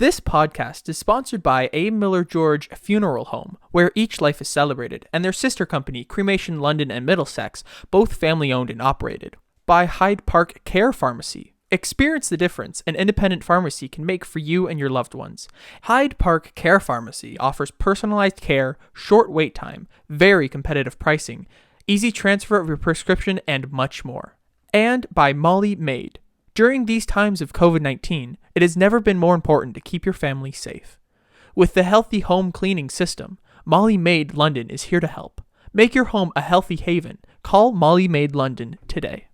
This podcast is sponsored by A. Miller George Funeral Home, where each life is celebrated, and their sister company, Cremation London and Middlesex, both family-owned and operated. By Hyde Park Care Pharmacy. Experience the difference an independent pharmacy can make for you and your loved ones. Hyde Park Care Pharmacy offers personalized care, short wait time, very competitive pricing, easy transfer of your prescription, and much more. And by Molly Maid. During these times of COVID-19, it has never been more important to keep your family safe. With the Healthy Home Cleaning System, Molly Maid London is here to help. Make your home a healthy haven. Call Molly Maid London today.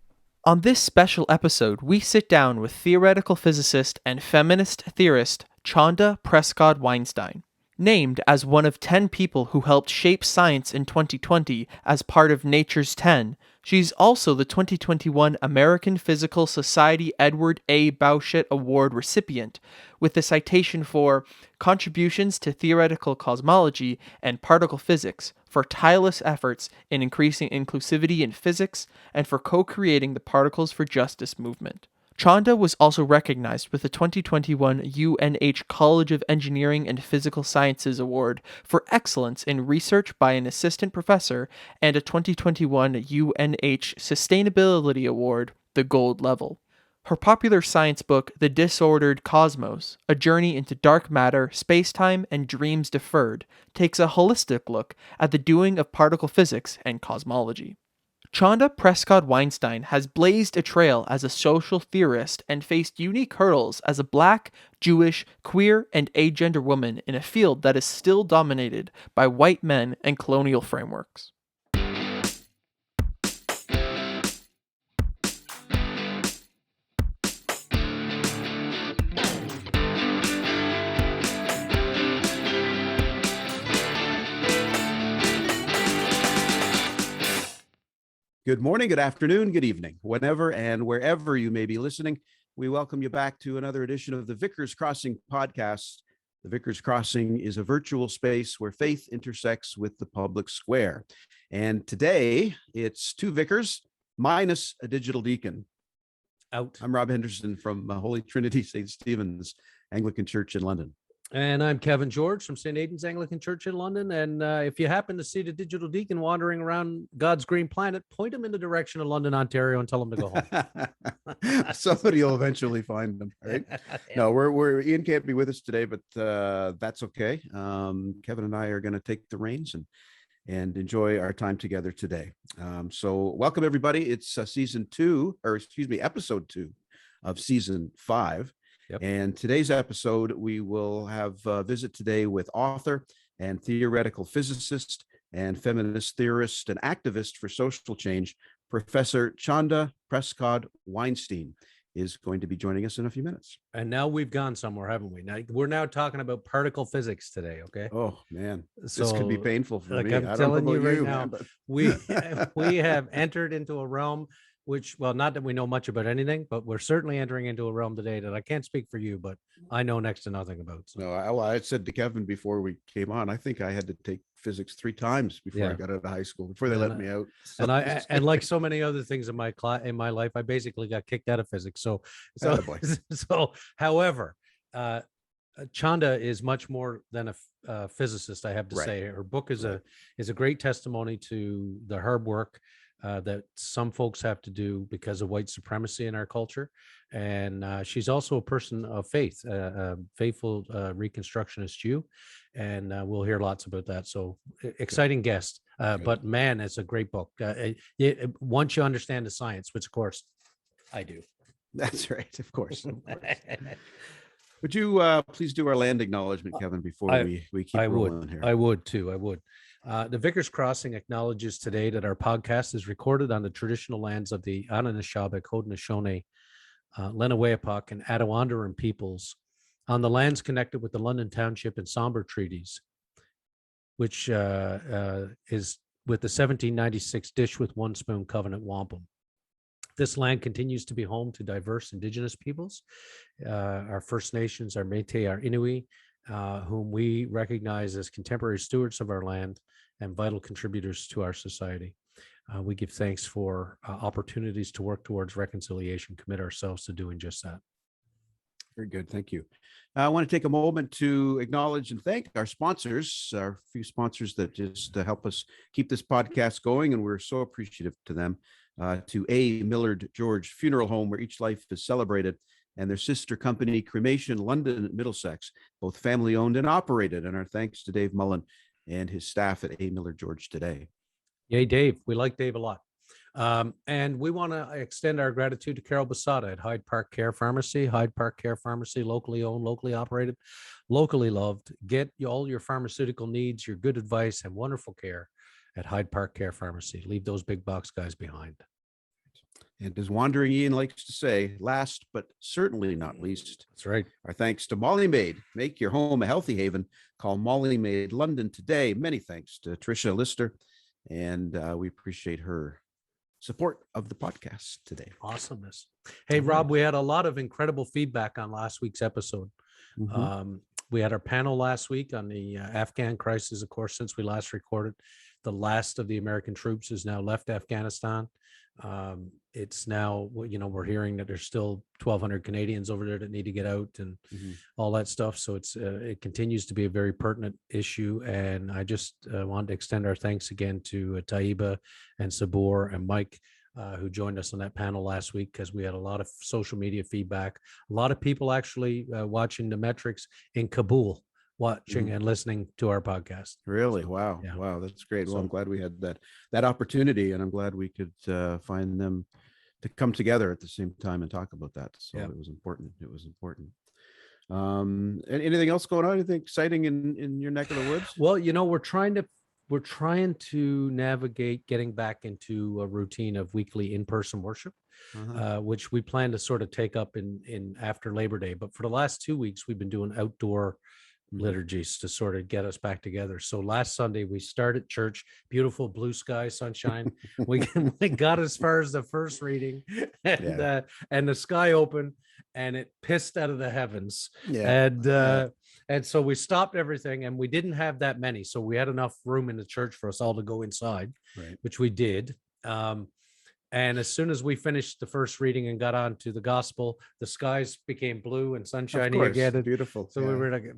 On this special episode, we sit down with theoretical physicist and feminist theorist Chanda Prescod-Weinstein. Named as one of 10 people who helped shape science in 2020 as part of Nature's 10, she's also the 2021 American Physical Society Edward A. Bouchet Award recipient, with the citation for contributions to theoretical cosmology and particle physics for tireless efforts in increasing inclusivity in physics and for co-creating the Particles for Justice movement. Chanda was also recognized with the 2021 UNH College of Engineering and Physical Sciences Award for excellence in research by an assistant professor and a 2021 UNH Sustainability Award, the gold level. Her popular science book, The Disordered Cosmos, A Journey into Dark Matter, Spacetime, and Dreams Deferred, takes a holistic look at the doing of particle physics and cosmology. Chanda Prescod-Weinstein has blazed a trail as a social theorist and faced unique hurdles as a Black, Jewish, queer, and agender woman in a field that is still dominated by white men and colonial frameworks. Good morning, good afternoon, good evening, whenever and wherever you may be listening. We welcome you back to another edition of the Vickers Crossing podcast. The Vickers Crossing is a virtual space where faith intersects with the public square. And today it's two vicars minus a digital deacon. Out. I'm Rob Henderson from Holy Trinity St. Stephen's Anglican Church in London. And I'm Kevin George from St. Aidan's Anglican Church in London. And if you happen to see the digital deacon wandering around God's green planet, point him in the direction of London, Ontario, and tell him to go home. Somebody will eventually find them, right? Yeah. No, Ian can't be with us today, but that's okay. Kevin and I are going to take the reins and enjoy our time together today. So welcome, everybody. It's episode 2 of season 5. Yep. And today's episode, we will have a visit today with author and theoretical physicist and feminist theorist and activist for social change, Professor Chanda Prescod-Weinstein is going to be joining us in a few minutes. And now we've gone somewhere, haven't we? Now we're talking about particle physics today, okay? Oh, man. So, this could be painful for me. I'm telling you right now, we have entered into a realm which, well, not that we know much about anything, but we're certainly entering into a realm today that I can't speak for you, but I know next to nothing about. So. No, I said to Kevin before we came on, I think I had to take physics 3 times before I got out of high school, before they let me out. So. And like so many other things in my life, I basically got kicked out of physics. So however, Chanda is much more than a physicist, I have to say. Her book is a great testimony to the hard work that some folks have to do because of white supremacy in our culture. And she's also a person of faith, a faithful Reconstructionist Jew. And we'll hear lots about that. So exciting guest. But man, it's a great book. Once you understand the science, which of course I do. That's right. Of course. Would you please do our land acknowledgement, Kevin, before we keep rolling here? I would too. I would. The Vickers Crossing acknowledges today that our podcast is recorded on the traditional lands of the Anishinaabe, Haudenosaunee, Lenaweapak, and Attawandaron peoples, on the lands connected with the London Township and Sombre treaties, which is with the 1796 Dish with One Spoon Covenant Wampum. This land continues to be home to diverse Indigenous peoples, our First Nations, our Métis, our Inuit, whom we recognize as contemporary stewards of our land and vital contributors to our society. We give thanks for opportunities to work towards reconciliation, commit ourselves to doing just that. Very good. Thank you. I want to take a moment to acknowledge and thank our sponsors, our few sponsors that just help us keep this podcast going. And we're so appreciative to them, to A. Millard George Funeral Home, where each life is celebrated, and their sister company, Cremation London and Middlesex, both family owned and operated. And our thanks to Dave Mullen and his staff at A. Millard George today. Yay, Dave. We like Dave a lot. And we want to extend our gratitude to Carol Basada at Hyde Park Care Pharmacy. Hyde Park Care Pharmacy, locally owned, locally operated, locally loved. Get all your pharmaceutical needs, your good advice, and wonderful care at Hyde Park Care Pharmacy. Leave those big box guys behind. And as Wandering Ian likes to say, last but certainly not least, That's right. our thanks to Molly Maid. Make your home a healthy haven. Call Molly Maid London today. Many thanks to Tricia Lister, and we appreciate her support of the podcast today. Awesomeness. Hey, Rob, we had a lot of incredible feedback on last week's episode. We had our panel last week on the Afghan crisis. Of course, since we last recorded, the last of the American troops has now left Afghanistan. It's now, we're hearing that there's still 1,200 Canadians over there that need to get out and all that stuff. So it continues to be a very pertinent issue. And I just wanted to extend our thanks again to Taiba and Sabor and Mike, who joined us on that panel last week, because we had a lot of social media feedback. A lot of people actually watching the metrics in Kabul, watching and listening to our podcast. Really? Wow. Yeah. Wow. That's great. Well, I'm glad we had that opportunity, and I'm glad we could find them to come together at the same time and talk about that. So it was important. It was important. And anything else going on? Anything exciting in your neck of the woods? Well, we're trying to navigate getting back into a routine of weekly in-person worship, which we plan to sort of take up in after Labor Day. But for the last 2 weeks, we've been doing outdoor liturgies to sort of get us back together. So last Sunday we started church, beautiful blue sky, sunshine. we got as far as the first reading, and the sky opened and it pissed out of the heavens. And so we stopped everything, and we didn't have that many. So we had enough room in the church for us all to go inside, which we did. And as soon as we finished the first reading and got on to the gospel, the skies became blue and sunshiny again. Beautiful. So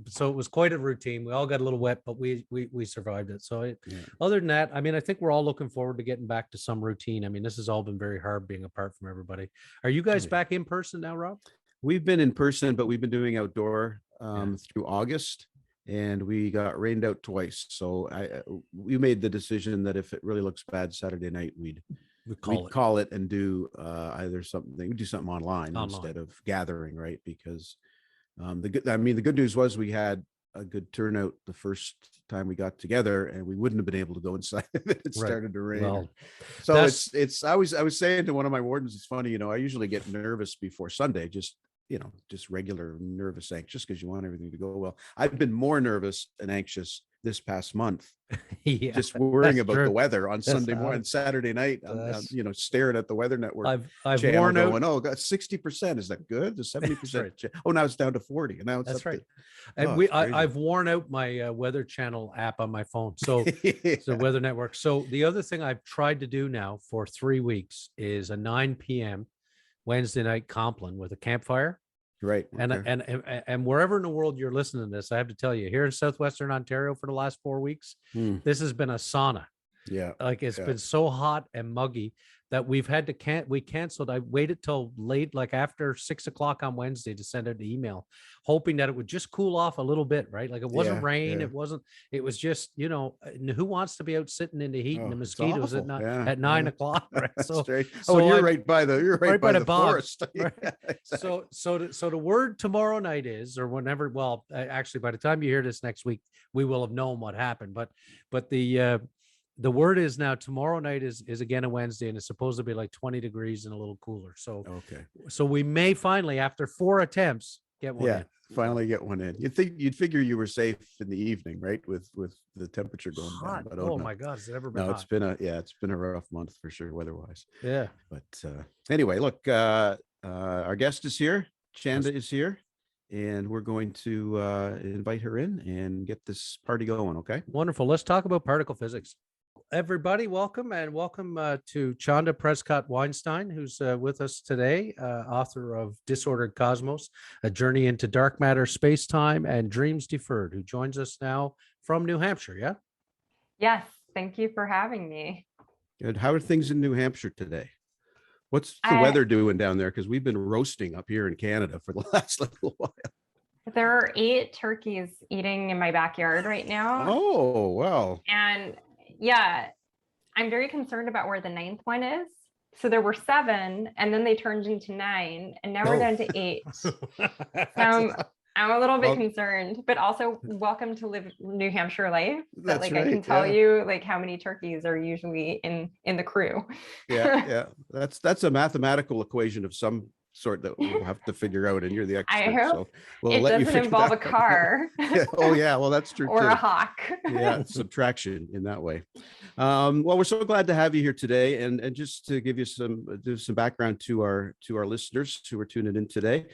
so it was quite a routine. We all got a little wet, but we survived it. So other than that, I mean, I think we're all looking forward to getting back to some routine. I mean, this has all been very hard being apart from everybody. Are you guys back in person now, Rob? We've been in person, but we've been doing outdoor through August, and we got rained out twice. So we made the decision that if it really looks bad Saturday night, we'd call it and do either something, do something online instead of gathering, right? Because the good news was we had a good turnout the first time we got together, and we wouldn't have been able to go inside if it started to rain. Well, so I was saying to one of my wardens, it's funny, I usually get nervous before Sunday, just regular nervous, anxious, because you want everything to go well. I've been more nervous and anxious this past month, just worrying about the weather on Sunday morning, Saturday night. I'm staring at the weather network. I've worn out. Going, got 60%. Is that good? The 70%. Oh, now it's down to 40, and now it's that's up right. To, and I've worn out my Weather Channel app on my phone. So the Weather Network. So the other thing I've tried to do now for 3 weeks is a 9 p.m. Wednesday night Compline with a campfire. Right. Okay. And wherever in the world you're listening to this, I have to tell you, here in Southwestern Ontario for the last 4 weeks, this has been a sauna. Yeah. Like it's been so hot and muggy that we've had to we canceled. I waited till late, like after 6 o'clock on Wednesday, to send out the email, hoping that it would just cool off a little bit, right? Like it wasn't rain. It was just, who wants to be out sitting in the heat and the mosquitoes at 9 o'clock, right? So you're right by the forest. Right? Exactly. So the word tomorrow night is, or whenever, well, actually by the time you hear this next week, we will have known what happened, but the word is now tomorrow night is again a Wednesday, and it's supposed to be like 20 degrees and a little cooler. So so we may finally, after 4 attempts, get one in. Finally get one in. You'd figure you were safe in the evening, right? With the temperature going down. But my God, has it ever been hot? It's been a rough month for sure, weather-wise. Yeah. But anyway, look, our guest is here. Chanda is here. And we're going to invite her in and get this party going. Okay. Wonderful. Let's talk about particle physics. everybody, welcome to Chanda Prescod-Weinstein, who's with us today, author of Disordered Cosmos, A Journey into Dark Matter, Spacetime, and Dreams Deferred, who joins us now from New Hampshire, yeah? Yes, thank you for having me. Good. How are things in New Hampshire today? What's the weather doing down there? Because we've been roasting up here in Canada for the last little while. There are 8 turkeys eating in my backyard right now. Oh, wow. And yeah, I'm very concerned about where the 9th one is. So there were 7, and then they turned into 9, and now we're down to 8. So I'm a little bit concerned, but also welcome to live New Hampshire life. That That's I can tell you how many turkeys are usually in the crew. Yeah. That's a mathematical equation of some sort that we'll have to figure out, and you're the expert. I hope so we'll it let you doesn't involve a that out. car. Yeah. Oh yeah, well that's true or too. a hawk. Yeah, subtraction in that way. Well, we're so glad to have you here today, and just to give you some background to our listeners who are tuning in today.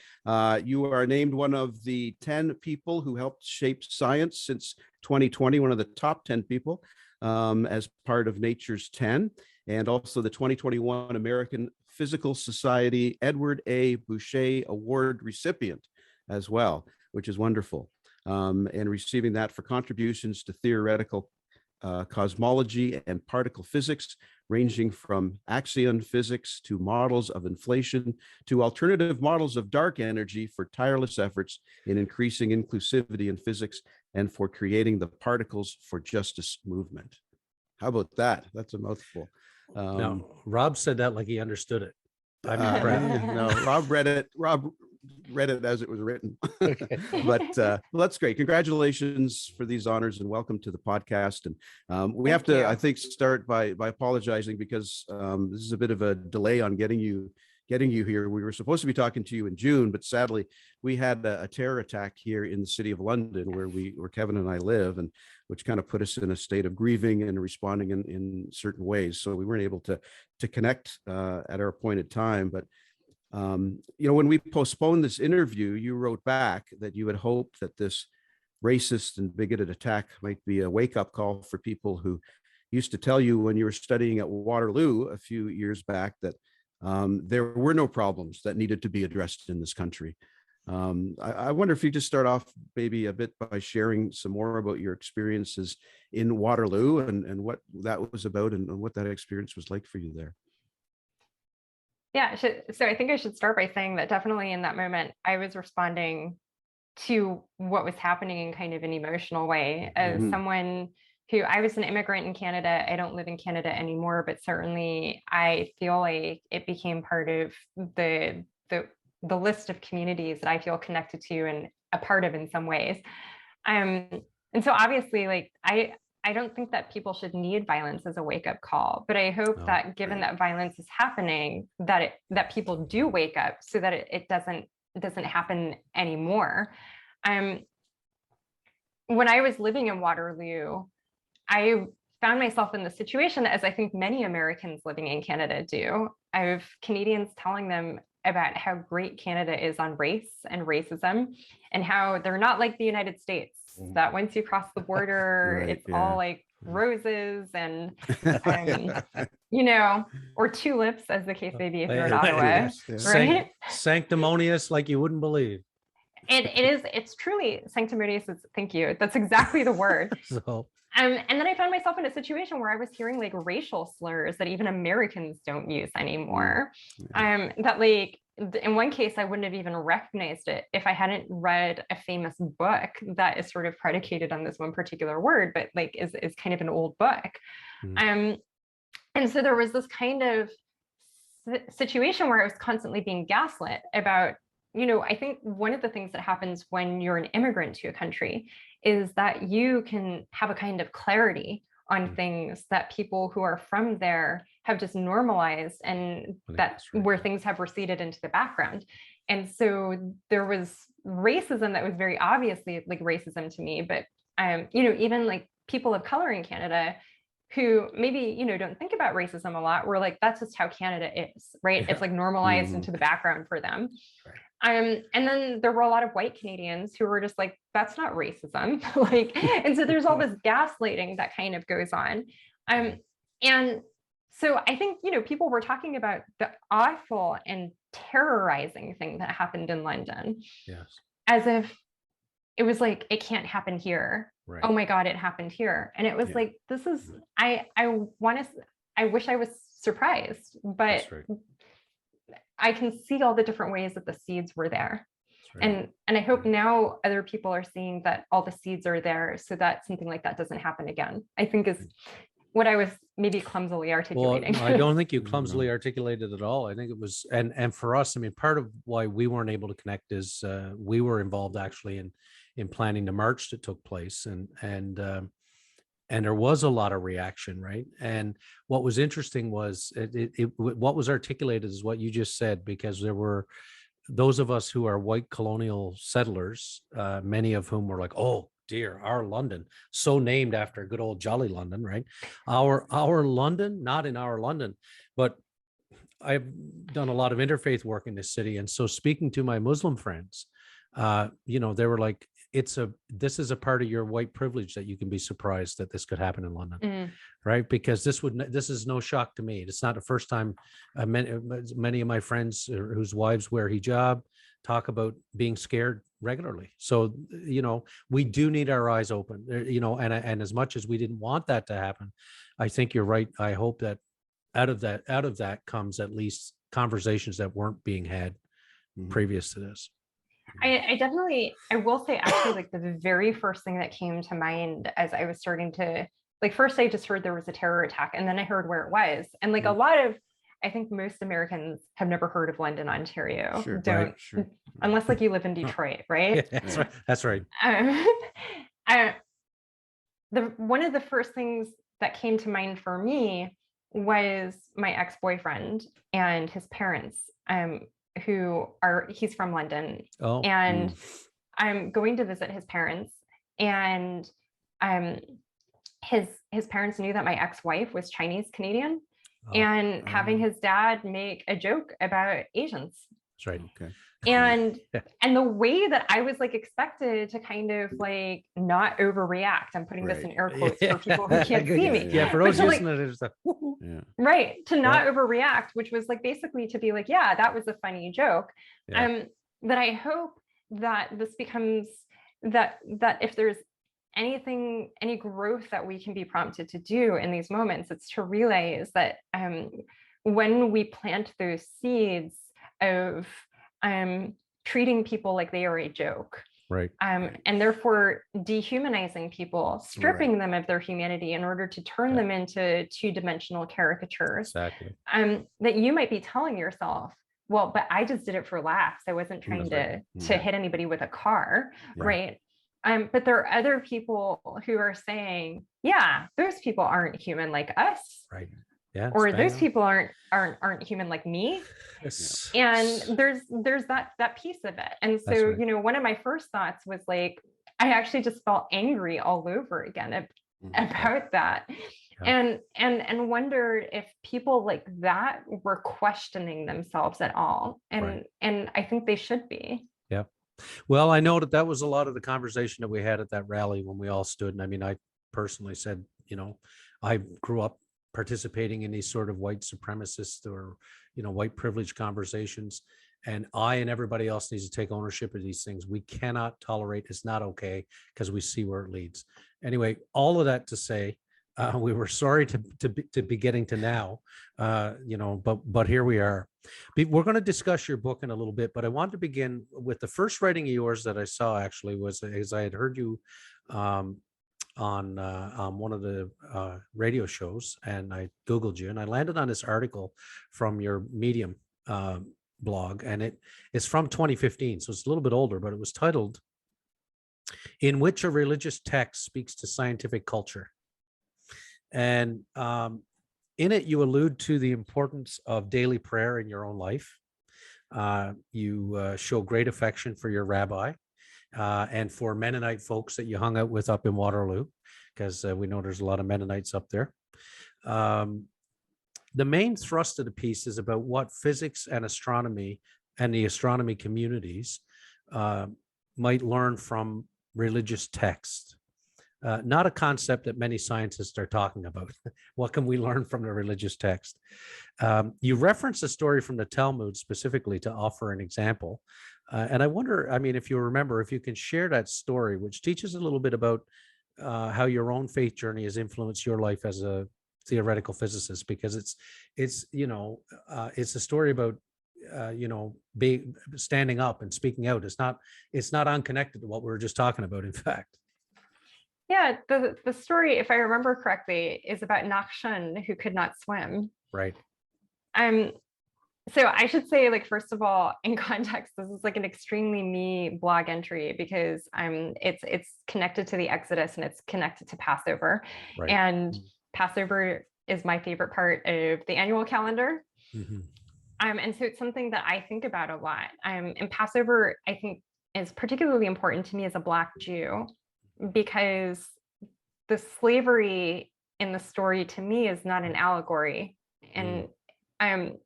You are named one of the 10 people who helped shape science since 2020, one of the top 10 people, as part of Nature's 10, and also the 2021 American Physical Society Edward A. Bouchet Award recipient as well, which is wonderful. And receiving that for contributions to theoretical cosmology and particle physics, ranging from axion physics to models of inflation to alternative models of dark energy, for tireless efforts in increasing inclusivity in physics and for creating the Particles for Justice movement. How about that? That's a mouthful. No, Rob said that like he understood it. I'm impressed. No, Rob read it as it was written. But well, that's great. Congratulations for these honors and welcome to the podcast. And we have to, I think, start by apologizing because this is a bit of a delay on getting you here. We were supposed to be talking to you in June, but sadly we had a terror attack here in the city of London where Kevin and I live, and which kind of put us in a state of grieving and responding in certain ways. So we weren't able to connect at our appointed time. But when we postponed this interview, you wrote back that you had hoped that this racist and bigoted attack might be a wake-up call for people who used to tell you when you were studying at Waterloo a few years back that there were no problems that needed to be addressed in this country. I wonder if you just start off maybe a bit by sharing some more about your experiences in Waterloo and what that was about and what that experience was like for you there. Yeah, so I think I should start by saying that definitely in that moment, I was responding to what was happening in kind of an emotional way as someone who, I was an immigrant in Canada. I don't live in Canada anymore, but certainly I feel like it became part of the list of communities that I feel connected to and a part of in some ways. And so obviously, I don't think that people should need violence as a wake-up call, but I hope that given that violence is happening, that people do wake up so that it doesn't happen anymore. When I was living in Waterloo, I found myself in the situation, as I think many Americans living in Canada do. I have Canadians telling them about how great Canada is on race and racism, and how they're not like the United States, that once you cross the border, it's all like roses and, or tulips, as the case may be if you're in Ottawa, right? Sanctimonious like you wouldn't believe. It's truly sanctimonious. Thank you. That's exactly the word. And then I found myself in a situation where I was hearing like racial slurs that even Americans don't use anymore. That in one case, I wouldn't have even recognized it if I hadn't read a famous book that is sort of predicated on this one particular word, but is kind of an old book. And so there was this kind of situation where I was constantly being gaslit about, I think one of the things that happens when you're an immigrant to a country is that you can have a kind of clarity on things that people who are from there have just normalized, and where things have receded into the background. And so there was racism that was very obviously like racism to me, but even like people of color in Canada who maybe, don't think about racism a lot, were like, that's just how Canada is, right? Yeah. It's like normalized into the background for them. Right. And then there were a lot of white Canadians who were just like, that's not racism. And so there's all this gaslighting that kind of goes on. And so I think, people were talking about the awful and terrorizing thing that happened in London. Yes. As if it was like, it can't happen here. Right. Oh my God, it happened here. And it was like, this is, I wish I was surprised, but I can see all the different ways that the seeds were there. Right. And I hope now other people are seeing that all the seeds are there so that something like that doesn't happen again, I think is what I was maybe clumsily articulating. Well, I don't think you clumsily articulated at all. I think it was, and for us, I mean, part of why we weren't able to connect is we were involved actually in planning the march that took place, and there was a lot of reaction, right? And what was interesting was what was articulated is what you just said, because there were those of us who are white colonial settlers, many of whom were like, oh dear, our London, so named after good old jolly London, right? Our London, not in our London. But I've done a lot of interfaith work in this city, and so speaking to my Muslim friends, they were like, this is a part of your white privilege that you can be surprised that this could happen in London, right? Because this is no shock to me. It's not the first time many of my friends whose wives wear hijab talk about being scared regularly. So, we do need our eyes open, and as much as we didn't want that to happen, I think you're right. I hope that out of that comes at least conversations that weren't being had previous to this. I will say actually, like the very first thing that came to mind as I was starting to, like, first I just heard there was a terror attack, and then I heard where it was. And like a lot of, I think most Americans have never heard of London, Ontario. Sure. Unless like you live in Detroit, right? Yeah, that's right. One of the first things that came to mind for me was my ex-boyfriend and his parents, he's from London. And I'm going to visit his parents, and his parents knew that my ex-wife was Chinese Canadian, and having his dad make a joke about Asians. That's right. Okay. And the way that I was like expected to kind of like not overreact. I'm putting this in air quotes for people who can't see me. Yeah, for those listening, it's like, right, to not overreact, which was like basically to be like, yeah, that was a funny joke. That I hope that this becomes that if there's any growth that we can be prompted to do in these moments, it's to realize that when we plant those seeds of treating people like they are a joke, right, and therefore dehumanizing people, stripping them of their humanity in order to turn them into two-dimensional caricatures, that you might be telling yourself, well, but I just did it for laughs. I wasn't trying to hit anybody with a car, right? But there are other people who are saying, yeah, those people aren't human like us. Right. Yeah. Or those people aren't human like me. Yes. And there's that piece of it. And so, one of my first thoughts was like, I actually just felt angry all over again about that. Yeah. And wondered if people like that were questioning themselves at all. And I think they should be. Yeah. Well, I know that was a lot of the conversation that we had at that rally when we all stood. And I mean, I personally said, I grew up participating in these sort of white supremacist or, white privilege conversations. And I and everybody else needs to take ownership of these things. We cannot tolerate, it's not okay, because we see where it leads. Anyway, all of that to say, we were sorry to be getting to now, but here we are. We're going to discuss your book in a little bit, but I want to begin with the first writing of yours that I saw actually was, as I had heard you on one of the radio shows, and I Googled you, and I landed on this article from your Medium blog, and it's from 2015, so it's a little bit older, but it was titled, "In Which a Religious Text Speaks to Scientific Culture." And in it, you allude to the importance of daily prayer in your own life. You show great affection for your rabbi and for Mennonite folks that you hung out with up in Waterloo, because we know there's a lot of Mennonites up there. The main thrust of the piece is about what physics and astronomy and the astronomy communities might learn from religious text. not a concept that many scientists are talking about. What can we learn from the religious text? You reference a story from the Talmud specifically to offer an example. And I wonder, I mean, if you remember, if you can share that story, which teaches a little bit about how your own faith journey has influenced your life as a theoretical physicist, because it's a story about being standing up and speaking out. It's not unconnected to what we were just talking about, in fact. Yeah, the story, if I remember correctly, is about Nachshon, who could not swim. Right. So I should say, like, first of all, in context, this is like an extremely me blog entry because it's connected to the Exodus and it's connected to Passover. Right. And Passover is my favorite part of the annual calendar. Mm-hmm. And so it's something that I think about a lot. And Passover, I think, is particularly important to me as a Black Jew, because the slavery in the story to me is not an allegory, and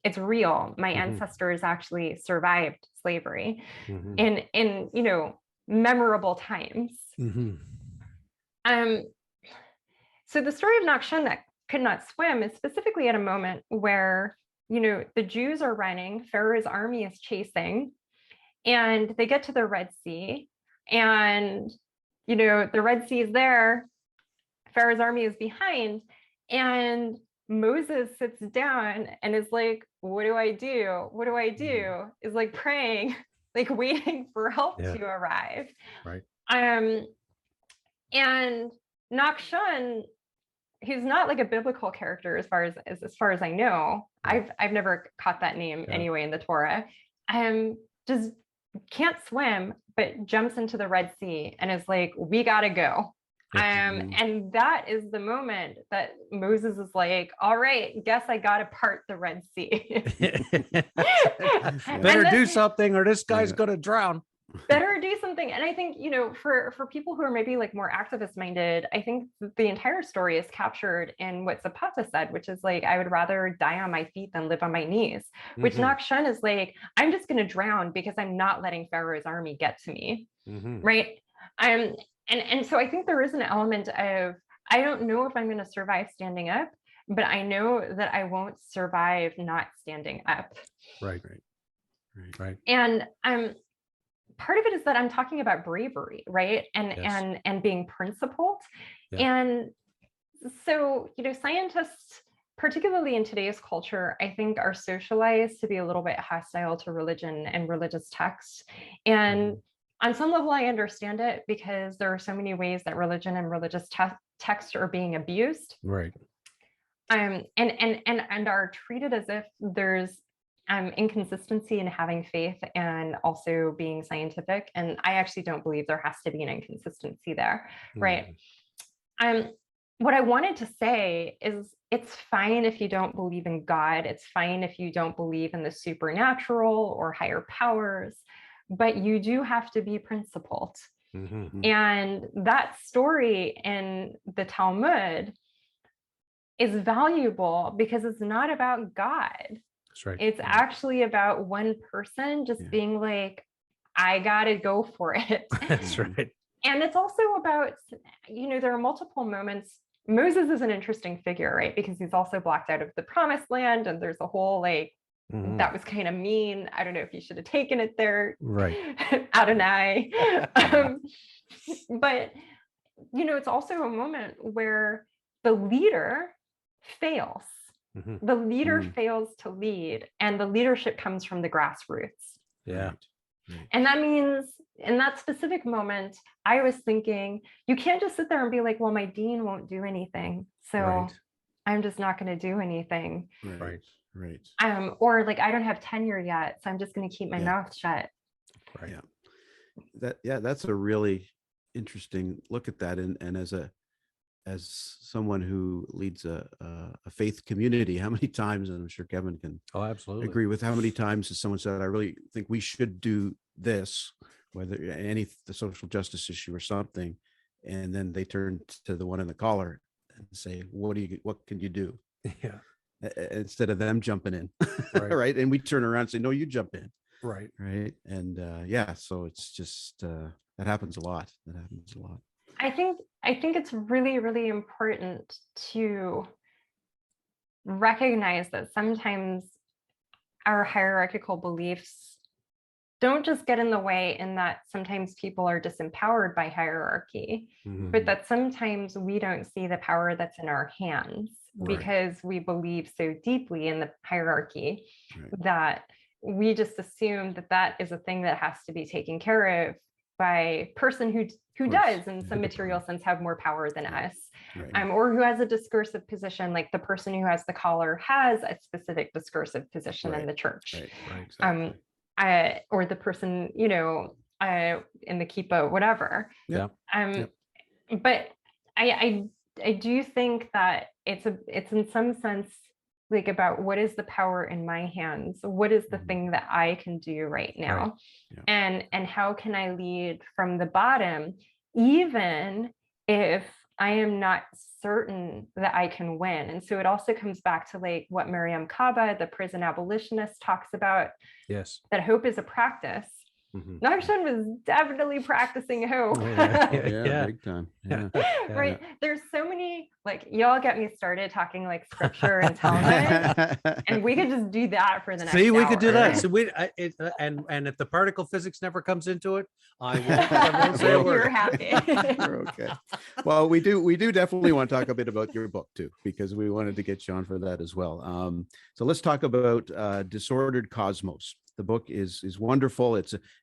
it's real. My ancestors actually survived slavery in memorable times. So the story of Nachshon that could not swim is specifically at a moment where the Jews are running, Pharaoh's army is chasing, and they get to the Red Sea, and the Red Sea is there, Pharaoh's army is behind, and Moses sits down and is like, what do I do? What do I do? Is like praying, like waiting for help to arrive. Right. And Nachshon, who's not like a biblical character as far as I know. I've never caught that name anyway in the Torah. Just can't swim, but jumps into the Red Sea and is like, we gotta go. And that is the moment that Moses is like, all right, guess I gotta part the Red Sea. Better do something or this guy's gonna drown. Better do something. And I think, for people who are maybe like more activist minded, I think the entire story is captured in what Zapata said, which is like, I would rather die on my feet than live on my knees, which Nachshon is like, I'm just going to drown because I'm not letting Pharaoh's army get to me. Right. And so I think there is an element of, I don't know if I'm going to survive standing up, but I know that I won't survive not standing up. Right. And part of it is that I'm talking about bravery, right? And being principled. And so, scientists, particularly in today's culture, I think are socialized to be a little bit hostile to religion and religious texts. And on some level, I understand it because there are so many ways that religion and religious text are being abused. Right. And are treated as if there's inconsistency in having faith and also being scientific. And I actually don't believe there has to be an inconsistency there, right? What I wanted to say is it's fine if you don't believe in God. It's fine if you don't believe in the supernatural or higher powers, but you do have to be principled. And that story in the Talmud is valuable because it's not about God. That's right. It's actually about one person just being like, I gotta go for it. That's right. And it's also about, there are multiple moments. Moses is an interesting figure, right? Because he's also blocked out of the promised land, and there's a whole that was kind of mean. I don't know if you should have taken it there. Right. Adonai. But, it's also a moment where the leader fails. The leader fails to lead, and the leadership comes from the grassroots. Yeah. And that means in that specific moment, I was thinking, you can't just sit there and be like, well, my dean won't do anything, so I'm just not going to do anything. Right. Or like, I don't have tenure yet, so I'm just going to keep my mouth shut. Right. That's a really interesting look at that. And as someone who leads a faith community, how many times, and I'm sure Kevin can agree with, how many times has someone said, I really think we should do this, whether the social justice issue or something, and then they turn to the one in the collar and say, what can you do? Instead of them jumping in. Right. And we turn around and say, no, you jump in. Right. And so it's just that happens a lot. I think it's really, really important to recognize that sometimes our hierarchical beliefs don't just get in the way, in that sometimes people are disempowered by hierarchy, but that sometimes we don't see the power that's in our hands because we believe so deeply in the hierarchy that we just assume that that is a thing that has to be taken care of by a person who does in some material sense have more power than us, or who has a discursive position, like the person who has the collar has a specific discursive position in the church. Exactly. Or the person, in the kippah, whatever. But I do think that it's in some sense like about what is the power in my hands, what is the thing that I can do right now, and how can I lead from the bottom, even if I am not certain that I can win. And so it also comes back to like what Mariam Kaba, the prison abolitionist, talks about. Yes. That hope is a practice. Nakshan was definitely practicing hope. Big time. Right. There's so many, like, y'all get me started talking like scripture and Talmud, and we could just do that for the next we hour. could do that. So and if the particle physics never comes into it, I won't say a word. You're happy. We're okay. Well, we do definitely want to talk a bit about your book too, because we wanted to get you on for that as well. So let's talk about Disordered Cosmos. The book is wonderful.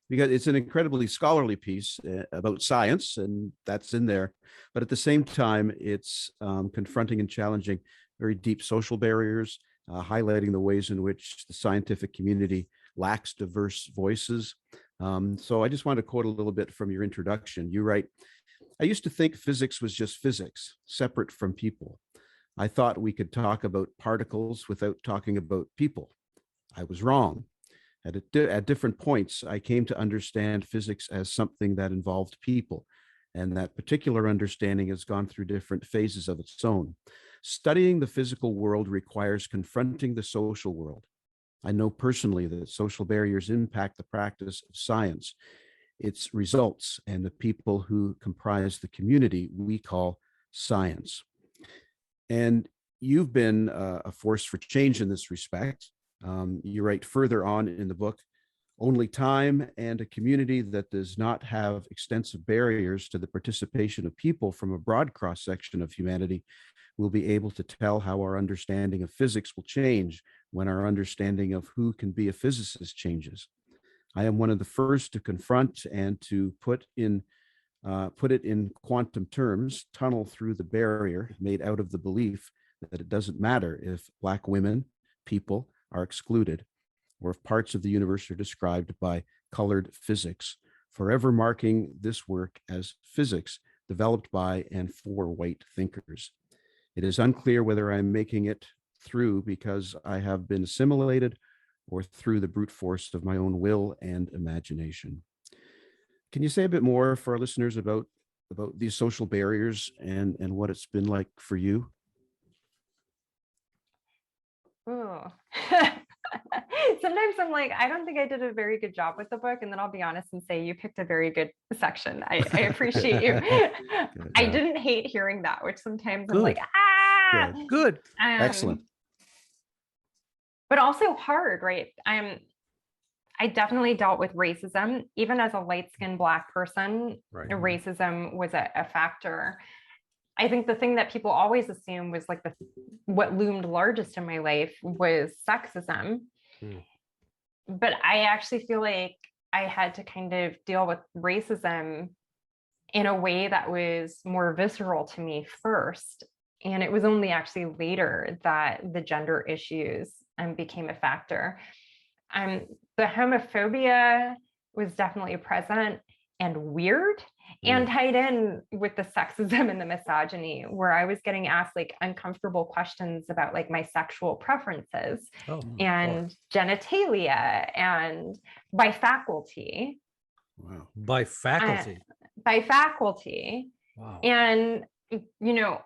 Because it's an incredibly scholarly piece about science, and that's in there. But at the same time, it's confronting and challenging very deep social barriers, highlighting the ways in which the scientific community lacks diverse voices. So I just want to quote a little bit from your introduction. You write, "I used to think physics was just physics, separate from people. I thought we could talk about particles without talking about people. I was wrong. At different points, I came to understand physics as something that involved people, and that particular understanding has gone through different phases of its own. Studying the physical world requires confronting the social world. I know personally that social barriers impact the practice of science, its results, and the people who comprise the community we call science." And you've been a force for change in this respect. You write further on in the book, "Only time and a community that does not have extensive barriers to the participation of people from a broad cross-section of humanity will be able to tell how our understanding of physics will change when our understanding of who can be a physicist changes. I am one of the first to confront and to put it in quantum terms, tunnel through the barrier made out of the belief that it doesn't matter if Black women, people, are excluded, or if parts of the universe are described by colored physics, forever marking this work as physics developed by and for white thinkers. It is unclear whether I'm making it through because I have been assimilated or through the brute force of my own will and imagination." Can you say a bit more for our listeners about these social barriers and what it's been like for you? Ooh. Sometimes I'm like, I don't think I did a very good job with the book. And then I'll be honest and say, you picked a very good section. I appreciate you. I didn't hate hearing that, which sometimes I'm like, Good. Excellent. But also hard, right? I definitely dealt with racism, even as a light-skinned Black person. Racism was a factor. I think the thing that people always assume was like what loomed largest in my life was sexism. But I actually feel like I had to kind of deal with racism in a way that was more visceral to me first. And it was only actually later that the gender issues became a factor. The homophobia was definitely present and weird and tied in with the sexism and the misogyny, where I was getting asked like uncomfortable questions about like my sexual preferences and genitalia and by faculty. Wow. By faculty. By faculty. Wow. And, you know,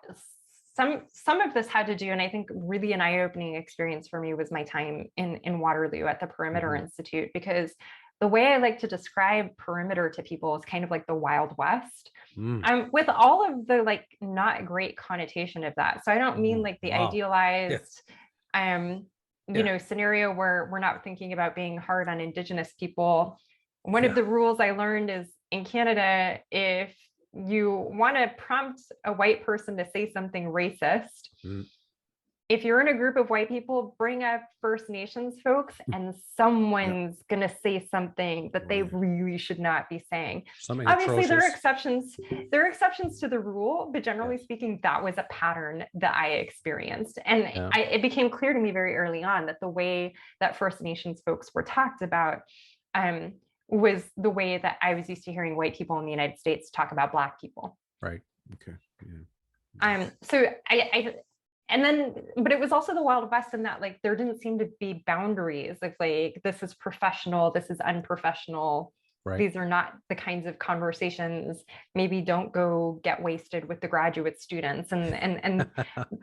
some of this had to do, and I think really an eye-opening experience for me was my time in Waterloo at the Perimeter Institute, because the way I like to describe perimeter to people is kind of like the Wild West. With all of the like not great connotation of that. So I don't mean like the idealized scenario where we're not thinking about being hard on Indigenous people. One of the rules I learned is in Canada, if you want to prompt a white person to say something racist, if you're in a group of white people, bring up First Nations folks, and someone's going to say something that they really should not be saying. Something Obviously, there are atrocious. exceptions. There are exceptions to the rule, but generally speaking, that was a pattern that I experienced. And it became clear to me very early on that the way that First Nations folks were talked about was the way that I was used to hearing white people in the United States talk about Black people. Right. Okay. Yeah. So but it was also the Wild West in that like there didn't seem to be boundaries of like this is professional, this is unprofessional. Right. These are not the kinds of conversations. Maybe don't go get wasted with the graduate students, and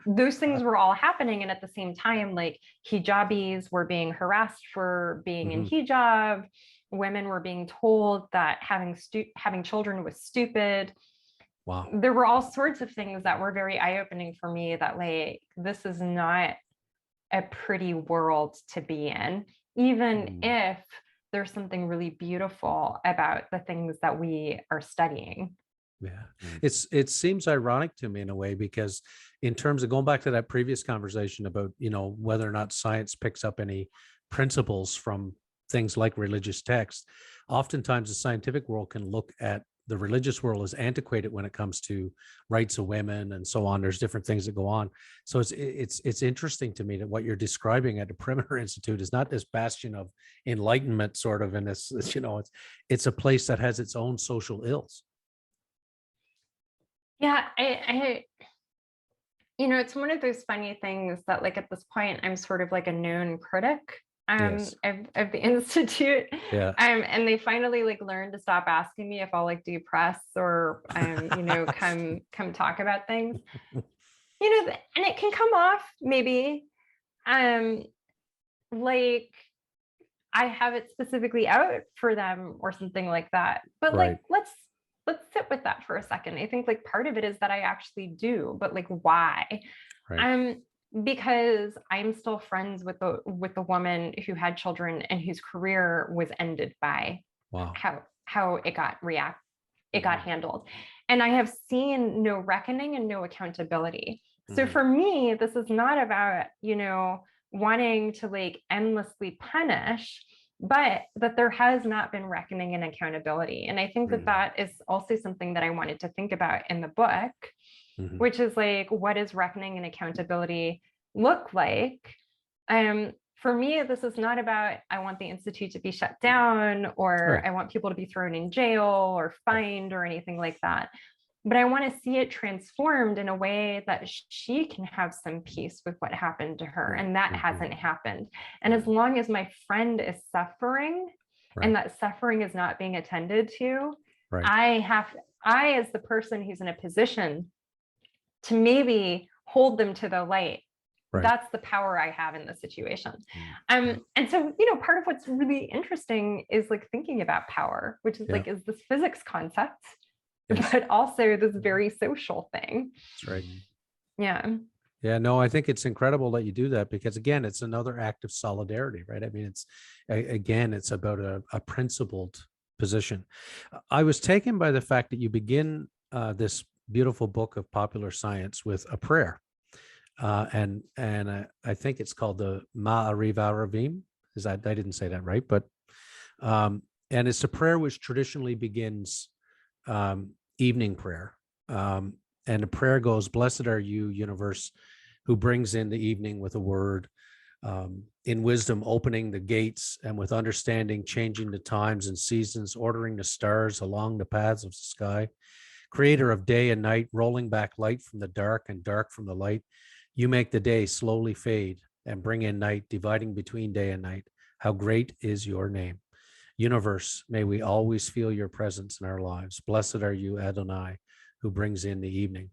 those things were all happening. And at the same time, like hijabis were being harassed for being in hijab. Women were being told that having children was stupid. Wow. There were all sorts of things that were very eye-opening for me that like, this is not a pretty world to be in, even if there's something really beautiful about the things that we are studying. Yeah. It seems ironic to me in a way, because in terms of going back to that previous conversation about, whether or not science picks up any principles from things like religious texts, oftentimes the scientific world can look at the religious world as antiquated when it comes to rights of women and so on. There's different things that go on. So it's interesting to me that what you're describing at the Perimeter Institute is not this bastion of enlightenment sort of, and this it's a place that has its own social ills. Yeah, I it's one of those funny things that like at this point I'm sort of like a known critic of the Institute. And they finally like learned to stop asking me if I'll like do press or come talk about things. And it can come off maybe like I have it specifically out for them or something like that. But like let's sit with that for a second. I think like part of it is that I actually do, but like why? Because I'm still friends with the woman who had children and whose career was ended by how it got handled. And I have seen no reckoning and no accountability. So for me, this is not about, wanting to like endlessly punish, but that there has not been reckoning and accountability. And I think that is also something that I wanted to think about in the book, which is like, what does reckoning and accountability look like? For me, this is not about, I want the Institute to be shut down or I want people to be thrown in jail or fined or anything like that. But I want to see it transformed in a way that she can have some peace with what happened to her. And that hasn't happened. And as long as my friend is suffering and that suffering is not being attended to, I, as the person who's in a position to maybe hold them to the light, that's the power I have in the situation. And so, part of what's really interesting is like thinking about power, which is like, is this physics concept, but also this very social thing. That's right. Yeah. Yeah, no, I think it's incredible that you do that because again, it's another act of solidarity, right? I mean, it's about a principled position. I was taken by the fact that you begin this beautiful book of popular science with a prayer. And I think it's called the Ma'ariv-Aravim. I didn't say that right, but and it's a prayer which traditionally begins evening prayer. And the prayer goes, "Blessed are you, universe, who brings in the evening with a word, in wisdom opening the gates, and with understanding changing the times and seasons, ordering the stars along the paths of the sky, creator of day and night, rolling back light from the dark and dark from the light. You make the day slowly fade and bring in night, dividing between day and night. How great is your name. Universe, may we always feel your presence in our lives. Blessed are you, Adonai, who brings in the evening."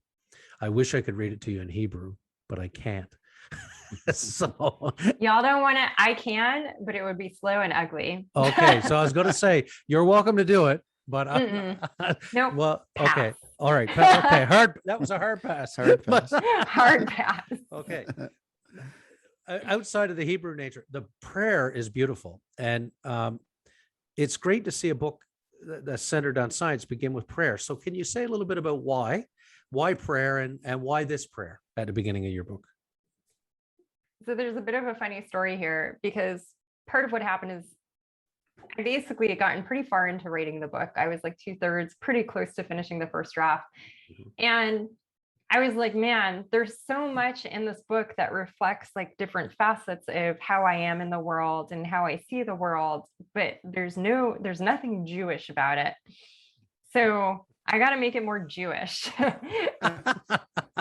I wish I could read it to you in Hebrew, but I can't. So y'all don't want to, I can, but it would be slow and ugly. okay, so I was going to say you're welcome to do it, but nope. Well, pass. okay, all right, okay, hard. That was a hard pass. Hard pass. Hard pass. Okay. Outside of the Hebrew nature, the prayer is beautiful, and it's great to see a book that's centered on science begin with prayer. So, can you say a little bit about why prayer, and why this prayer at the beginning of your book? So there's a bit of a funny story here, because part of what happened is I basically had gotten pretty far into writing the book. I was like 2/3, pretty close to finishing the first draft. And I was like, man, there's so much in this book that reflects like different facets of how I am in the world and how I see the world, but there's nothing Jewish about it. So I got to make it more Jewish.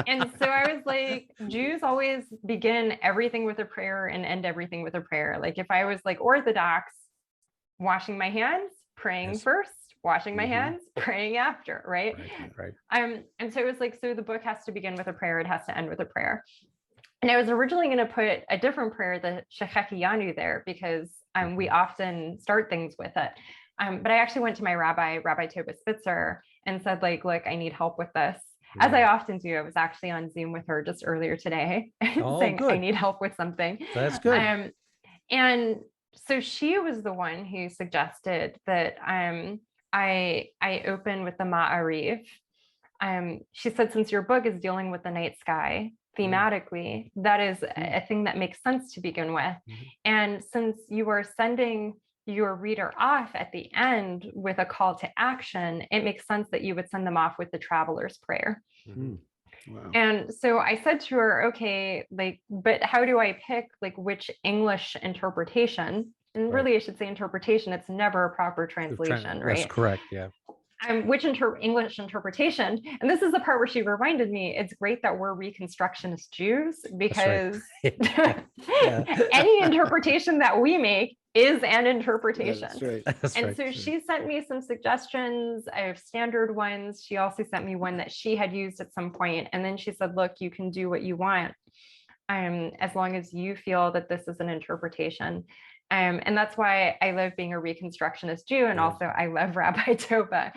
And so I was like, Jews always begin everything with a prayer and end everything with a prayer. Like if I was like Orthodox, washing my hands, praying first, washing my hands, praying after, right? And so it was like, so the book has to begin with a prayer, it has to end with a prayer. And I was originally going to put a different prayer, the Shechechiyanu, there, because we often start things with it. But I actually went to my Rabbi Toba Spitzer, and said like, look, I need help with this. As I often do. I was actually on Zoom with her just earlier today saying, good. I need help with something. That's good. And so she was the one who suggested that I open with the Ma'ariv. She said, since your book is dealing with the night sky thematically, that is a thing that makes sense to begin with. And since you are sending your reader off at the end with a call to action, it makes sense that you would send them off with the traveler's prayer. Wow. And so I said to her, okay, like, but how do I pick like which English interpretation? And really, I should say interpretation. It's never a proper translation, right? That's correct. Yeah. Which English interpretation? And this is the part where she reminded me, it's great that we're Reconstructionist Jews, because any interpretation that we make is an interpretation. So she sent me some suggestions of standard ones. She also sent me one that she had used at some point. And then she said, look, you can do what you want, as long as you feel that this is an interpretation. And that's why I love being a Reconstructionist Jew. And also I love Rabbi Toba.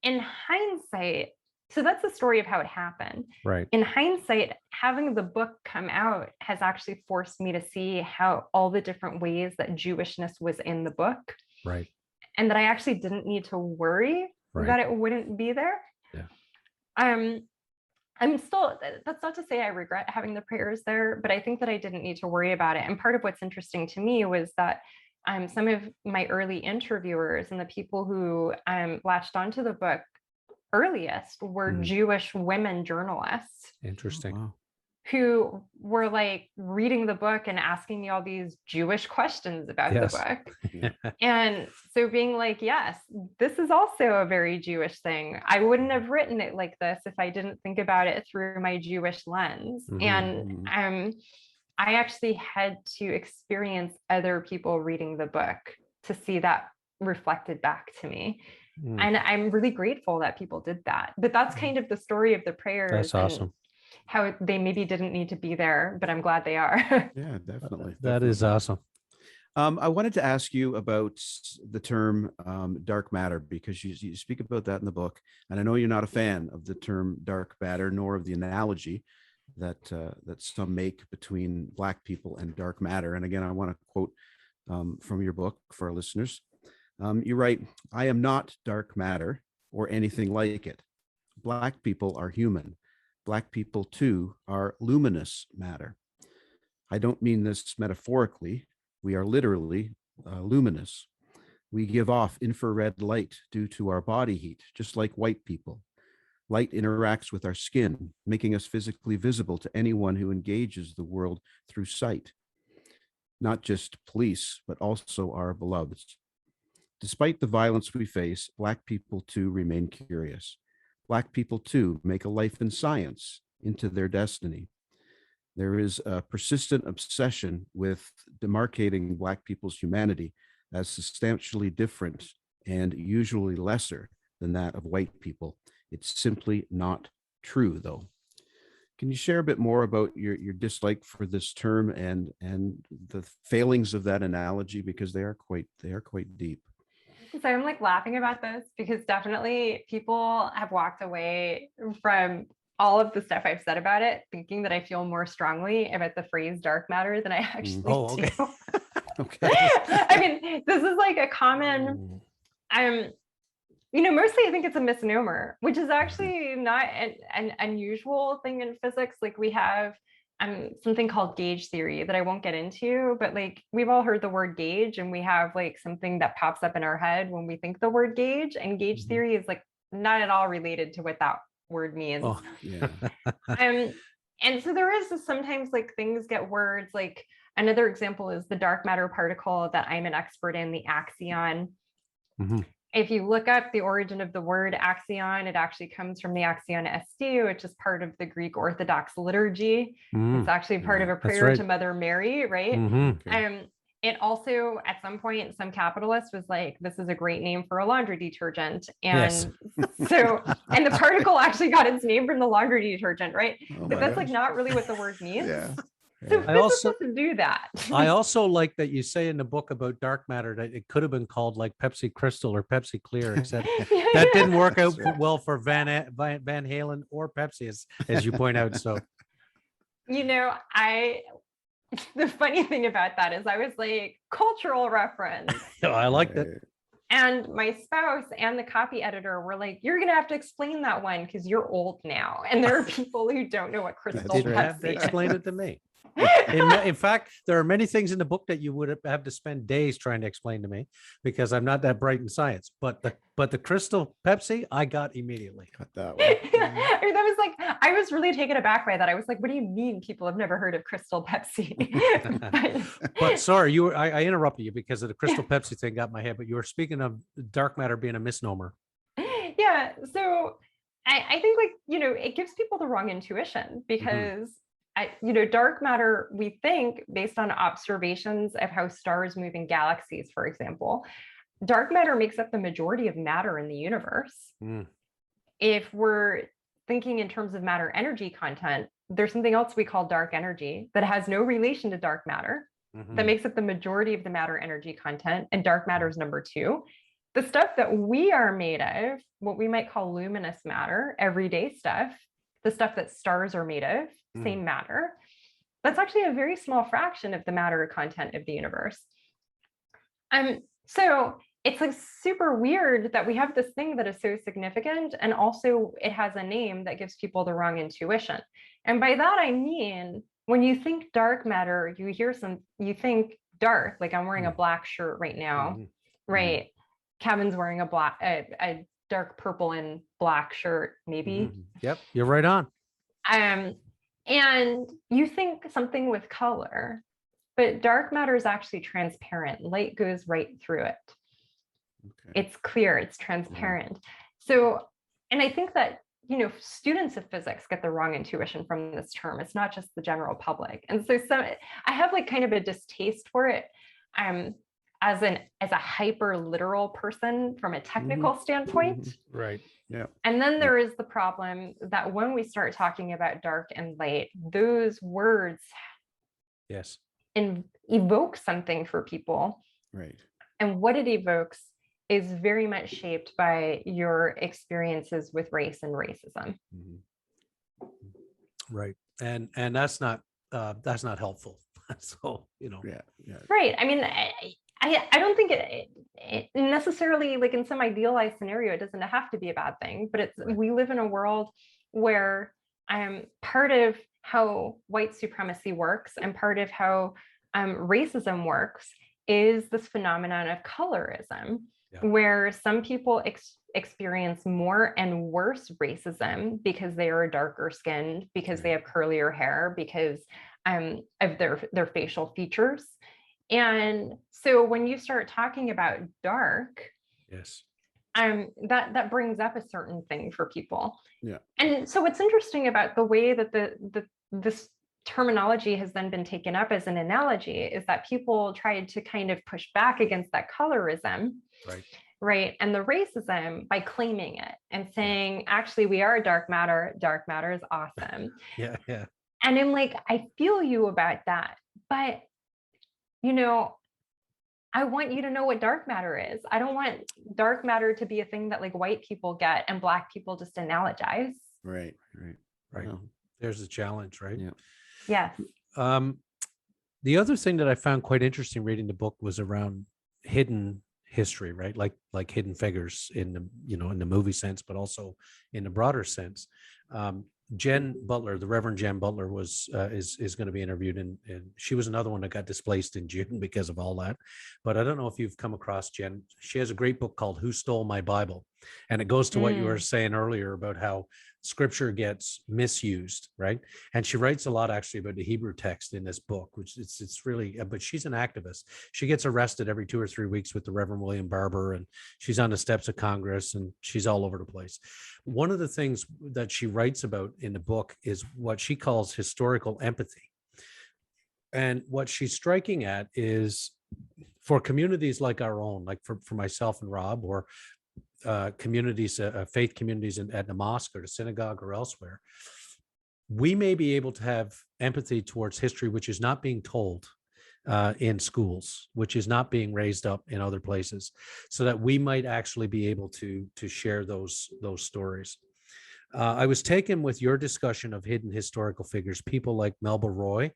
In hindsight, so that's the story of how it happened. Right. In hindsight, having the book come out has actually forced me to see how all the different ways that Jewishness was in the book. Right. And that I actually didn't need to worry that it wouldn't be there. Yeah. I'm still, that's not to say I regret having the prayers there, but I think that I didn't need to worry about it. And part of what's interesting to me was that some of my early interviewers and the people who latched onto the book earliest were Jewish women journalists. Interesting. Wow. Who were like reading the book and asking me all these Jewish questions about the book. And so being like, yes, this is also a very Jewish thing. I wouldn't have written it like this if I didn't think about it through my Jewish lens. And I actually had to experience other people reading the book to see that reflected back to me. And I'm really grateful that people did that. But that's kind of the story of the prayers. That's awesome. How they maybe didn't need to be there, but I'm glad they are. Yeah, definitely. That is awesome. I wanted to ask you about the term dark matter, because you speak about that in the book. And I know you're not a fan of the term dark matter, nor of the analogy that some make between Black people and dark matter. And again, I want to quote from your book for our listeners. You write, "I am not dark matter or anything like it. Black people are human. Black people, too, are luminous matter. I don't mean this metaphorically. We are literally luminous. We give off infrared light due to our body heat, just like white people. Light interacts with our skin, making us physically visible to anyone who engages the world through sight. Not just police, but also our beloveds. Despite the violence we face, Black people, too, remain curious. Black people, too, make a life in science into their destiny. There is a persistent obsession with demarcating Black people's humanity as substantially different and usually lesser than that of white people. It's simply not true, though." Can you share a bit more about your dislike for this term and the failings of that analogy, because they are quite deep? So I'm like laughing about this because definitely people have walked away from all of the stuff I've said about it, thinking that I feel more strongly about the phrase dark matter than I actually okay. do. Okay. I mean, this is like a common, mostly I think it's a misnomer, which is actually not an unusual thing in physics. Like we have something called gauge theory that I won't get into, but like we've all heard the word gauge, and we have like something that pops up in our head when we think the word gauge, and gauge theory is like not at all related to what that word means. Oh, yeah. And so there is sometimes like things get words, like another example is the dark matter particle that I'm an expert in, the axion. If you look up the origin of the word axion, it actually comes from the axion ST, which is part of the Greek Orthodox liturgy. It's actually part of a prayer to Mother Mary, right? Okay. It also, at some point, some capitalist was like, this is a great name for a laundry detergent. And so, and the particle actually got its name from the laundry detergent, right? Oh But that's gosh. like not really what the word means. Yeah. So physics doesn't do that. I also like that you say in the book about dark matter that it could have been called like Pepsi Crystal or Pepsi Clear, except that didn't work out well for Van Halen or Pepsi, as you point out. So, the funny thing about that is I was like, cultural reference. I liked it. And my spouse and the copy editor were like, you're going to have to explain that one because you're old now. And there are people who don't know what crystal Didn't have to explain it to me. In fact, there are many things in the book that you would have to spend days trying to explain to me because I'm not that bright in science. But the crystal Pepsi, I got immediately. Got that one. That was like, I was really taken aback by that. I was like, what do you mean people have never heard of crystal Pepsi? But sorry, I interrupted you because of the crystal Pepsi thing got in my head. But you were speaking of dark matter being a misnomer. Yeah. So I think it gives people the wrong intuition because dark matter, we think based on observations of how stars move in galaxies, for example, dark matter makes up the majority of matter in the universe. If we're thinking in terms of matter energy content, there's something else we call dark energy that has no relation to dark matter that makes up the majority of the matter energy content. And dark matter is number 2. The stuff that we are made of, what we might call luminous matter, everyday stuff, the stuff that stars are made of, same matter, that's actually a very small fraction of the matter content of the universe. So it's like super weird that we have this thing that is so significant, and also it has a name that gives people the wrong intuition. And by that I mean, when you think dark matter, you think dark, like I'm wearing a black shirt right now, right? Kevin's wearing a dark purple and black shirt, maybe. Yep, you're right on. And you think something with color, but dark matter is actually transparent. Light goes right through it. It's clear, it's transparent. So, and I think that, students of physics get the wrong intuition from this term. It's not just the general public. And so I have like kind of a distaste for it as a hyper literal person from a technical standpoint. Right. Yeah. And then there is the problem that when we start talking about dark and light, those words evoke something for people. Right. And what it evokes is very much shaped by your experiences with race and racism. Right. And that's not helpful. So, Yeah. Right. I mean, I don't think it necessarily, like in some idealized scenario, it doesn't have to be a bad thing, but we live in a world where part of how white supremacy works and part of how racism works is this phenomenon of colorism, where some people experience more and worse racism because they are darker skinned, because they have curlier hair, because of their facial features. And so when you start talking about dark, that brings up a certain thing for people. Yeah. And so what's interesting about the way that this terminology has then been taken up as an analogy is that people tried to kind of push back against that colorism, right? And the racism by claiming it and saying, actually, we are dark matter. Dark matter is awesome. Yeah. And I'm like, I feel you about that. But, you know, I want you to know what dark matter is. I don't want dark matter to be a thing that like white people get and Black people just analogize. Right. Oh. There's the challenge, right? Yeah. Yes. The other thing that I found quite interesting reading the book was around hidden history, right? Like hidden figures in the, you know, in the movie sense, but also in the broader sense. Jen Butler, the Reverend Jen Butler, was is going to be interviewed, and she was another one that got displaced in June because of all that. But I don't know if you've come across Jen. She has a great book called "Who Stole My Bible," and it goes to what you were saying earlier about how Scripture gets misused, right? And she writes a lot actually about the Hebrew text in this book, which it's really. But she's an activist. She gets arrested every 2 or 3 weeks with the Reverend William Barber, and she's on the steps of Congress, and she's all over the place. One of the things that she writes about in the book is what she calls historical empathy. And what she's striking at is for communities like our own, like for myself and Rob, or communities, faith communities at the mosque or the synagogue or elsewhere, we may be able to have empathy towards history, which is not being told in schools, which is not being raised up in other places, so that we might actually be able to share those stories. I was taken with your discussion of hidden historical figures, people like Melba Roy,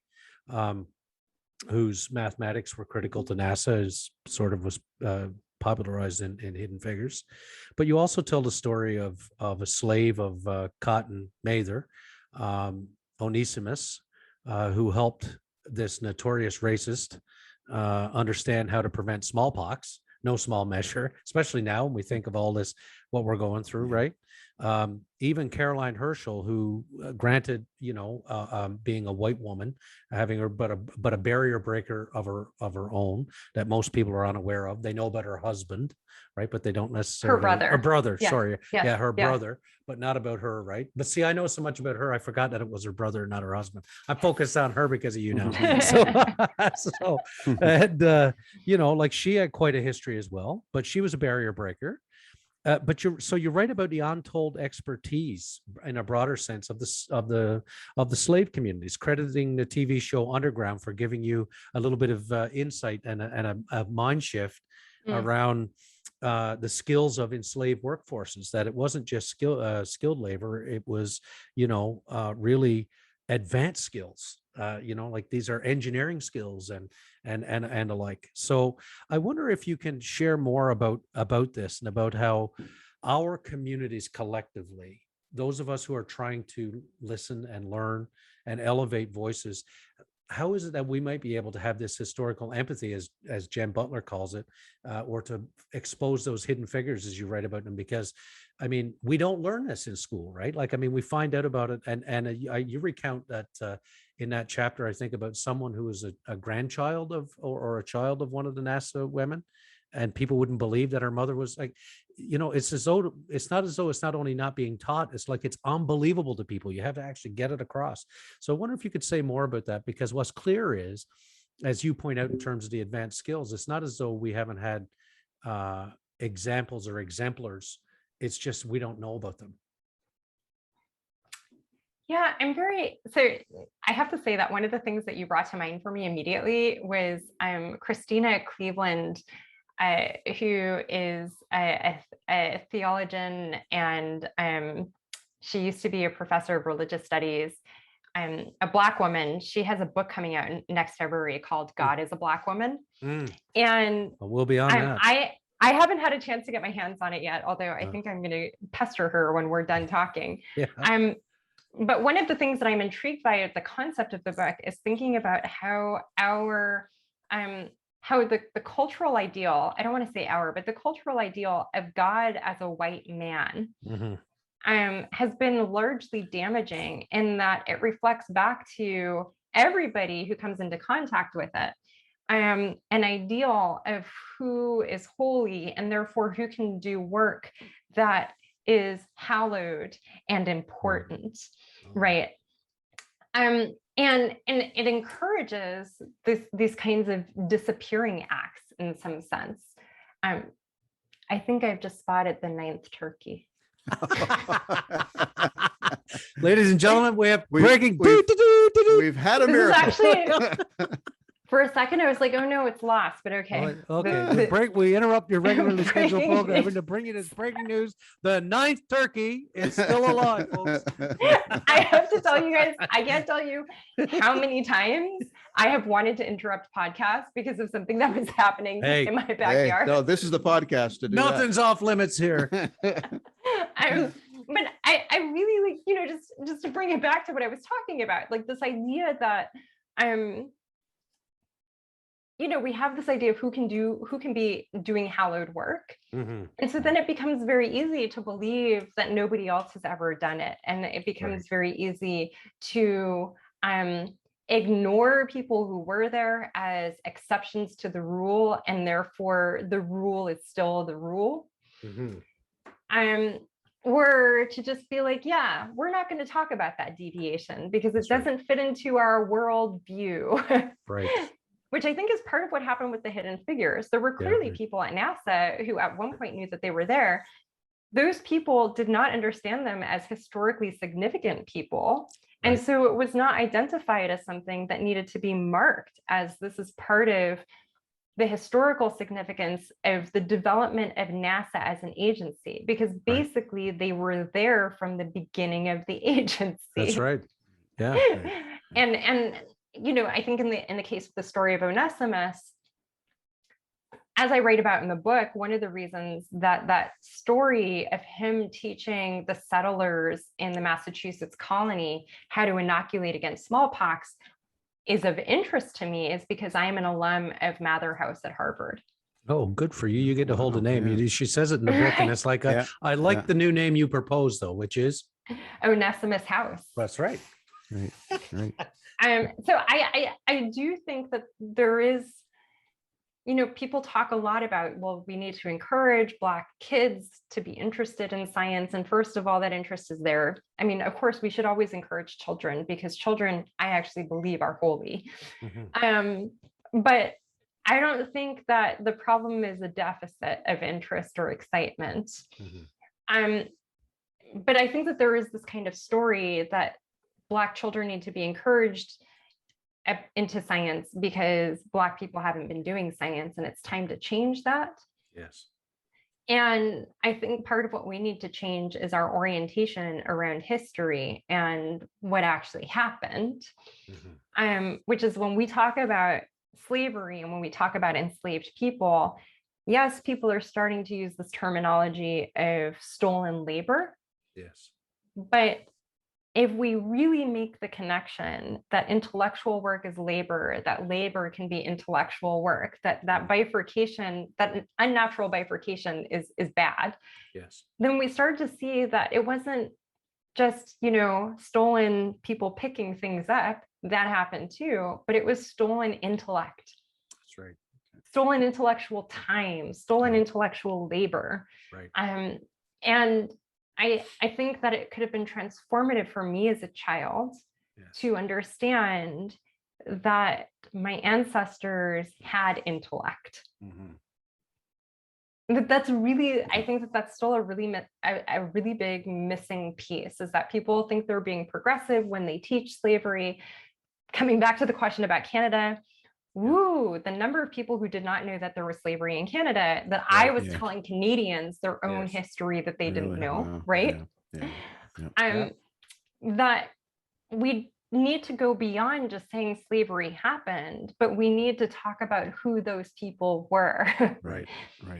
whose mathematics were critical to NASA, is sort of was popularized in Hidden Figures. But you also tell the story of a slave of Cotton Mather, Onesimus, who helped this notorious racist understand how to prevent smallpox. No small measure, especially now when we think of all this, what we're going through, right? Even Caroline Herschel, who granted, being a white woman, having her but a barrier breaker of her own that most people are unaware of. They know about her husband, right? But they don't necessarily her brother. Yes. Sorry, Yes. Her brother, but not about her, right? But see, I know so much about her, I forgot that it was her brother, not her husband. I'm focused on her because of you now. so and like she had quite a history as well, but she was a barrier breaker. But you write about the untold expertise in a broader sense of the slave communities, crediting the TV show Underground for giving you a little bit of insight and a mind shift around the skills of enslaved workforces. That it wasn't just skilled labor; it was really advanced skills. Like these are engineering skills and alike. So I wonder if you can share more about this and about how our communities collectively, those of us who are trying to listen and learn and elevate voices, how is it that we might be able to have this historical empathy, as Jen Butler calls it, or to expose those hidden figures as you write about them? Because I mean, we don't learn this in school, right? Like, I mean, we find out about it, and you recount that in that chapter, I think, about someone who was a grandchild of or a child of one of the NASA women, and people wouldn't believe that her mother was like, it's as though it's not only not being taught, it's like it's unbelievable to people. You have to actually get it across. So I wonder if you could say more about that, because what's clear is, as you point out in terms of the advanced skills, it's not as though we haven't had examples or exemplars. It's just we don't know about them. Yeah, so I have to say that one of the things that you brought to mind for me immediately was Christina Cleveland, who is a theologian, and she used to be a professor of religious studies, a Black woman. She has a book coming out next February called God is a Black Woman. And we'll be on that. I haven't had a chance to get my hands on it yet, although I think I'm going to pester her when we're done talking. Yeah. But one of the things that I'm intrigued by at the concept of the book is thinking about how how the cultural ideal, I don't want to say but the cultural ideal of God as a white man has been largely damaging, in that it reflects back to everybody who comes into contact with it. An ideal of who is holy, and therefore who can do work that is hallowed and important, right? And it encourages these kinds of disappearing acts in some sense. I think I've just spotted the ninth turkey. Ladies and gentlemen, we have breaking. We've had a miracle. This is actually, for a second, I was like, oh no, it's lost, but okay. Okay, we interrupt your regularly scheduled program to bring you this breaking news. The ninth turkey is still alive, folks. I have to tell you guys, I can't tell you how many times I have wanted to interrupt podcasts because of something that was happening in my backyard. No, this is the podcast to do Nothing's off limits here. But I really like, you know, just to bring it back to what I was talking about, like this idea that you know, we have this idea of who can be doing hallowed work. Mm-hmm. And so then it becomes very easy to believe that nobody else has ever done it. And it becomes very easy to ignore people who were there as exceptions to the rule. And therefore the rule is still the rule. Mm-hmm. Or to just be like, yeah, we're not going to talk about that deviation because it doesn't fit into our world view. Right. Which I think is part of what happened with the hidden figures. There were clearly people at NASA who at one point knew that they were there. Those people did not understand them as historically significant people. And so it was not identified as something that needed to be marked as this is part of the historical significance of the development of NASA as an agency, because basically they were there from the beginning of the agency. That's right. Yeah. And you know, I think in the case of the story of Onesimus, as I write about in the book, one of the reasons that story of him teaching the settlers in the Massachusetts colony how to inoculate against smallpox is of interest to me is because I am an alum of Mather House at Harvard. Oh, good for you. You get to hold a name. Yeah. She says it in the book, and it's like, I like the new name you proposed, though, which is? Onesimus House. That's right. Right. So I do think that there is, you know, people talk a lot about, well, we need to encourage Black kids to be interested in science. And first of all, that interest is there. I mean, of course, we should always encourage children because children, I actually believe, are holy. Mm-hmm. But I don't think that the problem is a deficit of interest or excitement. Mm-hmm. But I think that there is this kind of story that Black children need to be encouraged into science because Black people haven't been doing science, and it's time to change that. Yes. And I think part of what we need to change is our orientation around history and what actually happened. Mm-hmm. Which is when we talk about slavery and when we talk about enslaved people, yes, people are starting to use this terminology of stolen labor. Yes. But if we really make the connection that intellectual work is labor, that labor can be intellectual work, that bifurcation, that unnatural bifurcation is bad. Yes. Then we start to see that it wasn't just, you know, stolen people picking things up. That happened too, but it was stolen intellect. That's right. Okay. Stolen intellectual time, stolen intellectual labor. Right. And I think that it could have been transformative for me as a child to understand that my ancestors had intellect. Mm-hmm. That's really, I think that that's still a really big missing piece, is that people think they're being progressive when they teach slavery. Coming back to the question about Canada, the number of people who did not know that there was slavery in Canada, that I was telling Canadians their own history that they didn't know, right? That we need to go beyond just saying slavery happened, but we need to talk about who those people were. Right.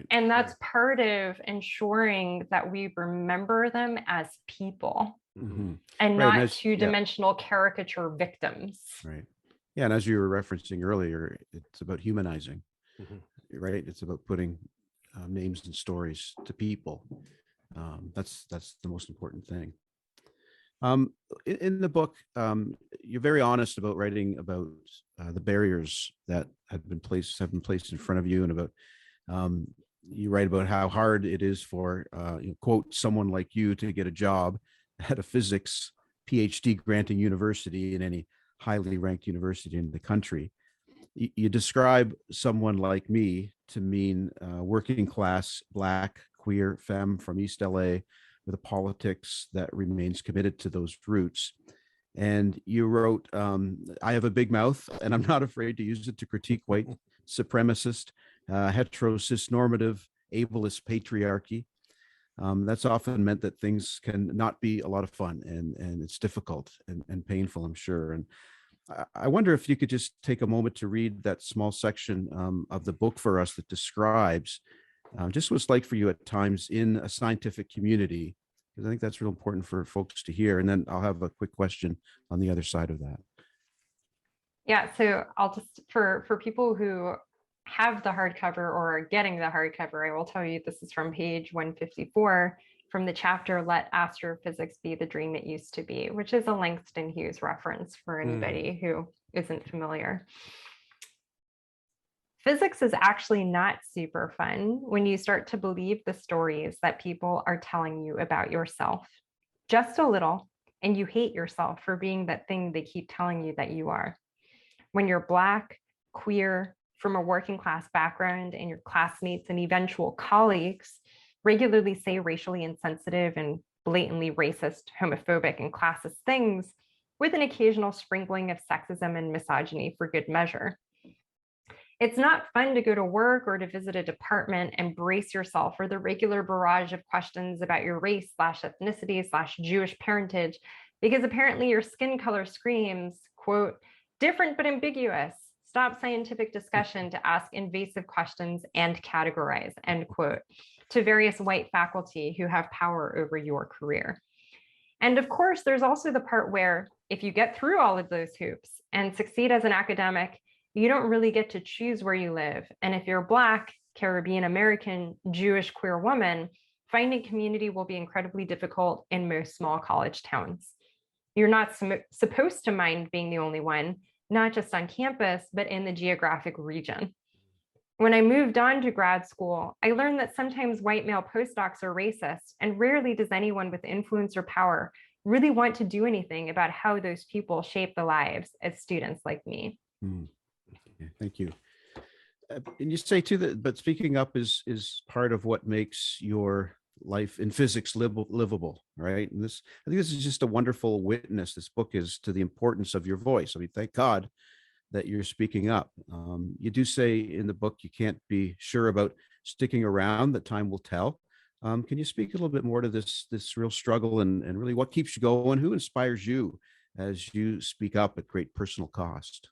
And that's part of ensuring that we remember them as people, mm-hmm. and not two-dimensional caricature victims. Right. Yeah, and as you were referencing earlier, it's about humanizing, mm-hmm. right? It's about putting names and stories to people. That's the most important thing. In the book, you're very honest about writing about the barriers that have been placed in front of you, and about you write about how hard it is for quote someone like you to get a job at a physics PhD granting university in any highly ranked university in the country. You describe someone like me to mean working class, Black, queer, femme from East LA with a politics that remains committed to those roots. And you wrote, I have a big mouth and I'm not afraid to use it to critique white supremacist, hetero cis normative, ableist patriarchy. That's often meant that things can not be a lot of fun, and it's difficult and painful, I'm sure. And I wonder if you could just take a moment to read that small section of the book for us that describes just what it's like for you at times in a scientific community, because I think that's real important for folks to hear. And then I'll have a quick question on the other side of that. Yeah, so I'll just, for people who have the hardcover or are getting the hardcover, I will tell you this is from page 154 from the chapter Let Astrophysics Be the Dream It Used to Be, which is a Langston Hughes reference for anybody who isn't familiar. Physics is actually not super fun when you start to believe the stories that people are telling you about yourself. Just a little, and you hate yourself for being that thing they keep telling you that you are. When you're Black, queer, from a working class background, and your classmates and eventual colleagues regularly say racially insensitive and blatantly racist, homophobic, and classist things with an occasional sprinkling of sexism and misogyny for good measure. It's not fun to go to work or to visit a department and brace yourself for the regular barrage of questions about your race / ethnicity / Jewish parentage, because apparently your skin color screams, quote, different but ambiguous. Stop scientific discussion to ask invasive questions and categorize, end quote, to various white faculty who have power over your career. And of course, there's also the part where if you get through all of those hoops and succeed as an academic, you don't really get to choose where you live. And if you're Black, Caribbean American, Jewish, queer woman, finding community will be incredibly difficult in most small college towns. You're not supposed to mind being the only one, not just on campus, but in the geographic region. When I moved on to grad school, I learned that sometimes white male postdocs are racist, and rarely does anyone with influence or power really want to do anything about how those people shape the lives of students like me. Thank you. And you say too that, but speaking up is part of what makes your life in physics livable, right? And this, I think this is just a wonderful witness, this book is, to the importance of your voice. I mean, thank God that you're speaking up. You do say in the book, you can't be sure about sticking around, that time will tell. Can you speak a little bit more to this real struggle and really what keeps you going? Who inspires you as you speak up at great personal cost?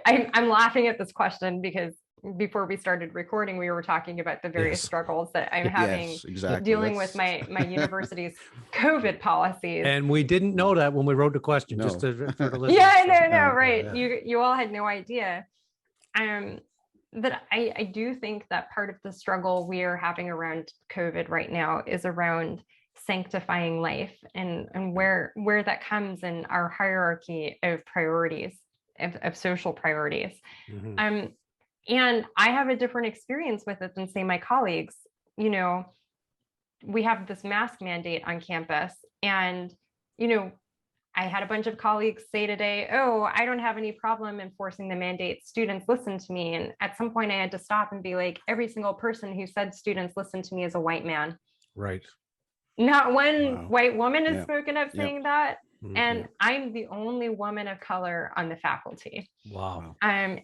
I'm laughing at this question because before we started recording, we were talking about the various struggles that I'm having dealing with my university's COVID policies. And we didn't know that when we wrote the question, just for the listeners. Yeah, right. Yeah. You all had no idea. That I do think that part of the struggle we are having around COVID right now is around sanctifying life and where that comes in our hierarchy of priorities, of social priorities. Mm-hmm. And I have a different experience with it than, say, my colleagues. You know, we have this mask mandate on campus, and, you know, I had a bunch of colleagues say today, oh, I don't have any problem enforcing the mandate. Students listen to me. And at some point I had to stop and be like, every single person who said students listen to me is a white man. Right. Not one white woman has spoken up saying that. Mm-hmm. And I'm the only woman of color on the faculty. Wow. And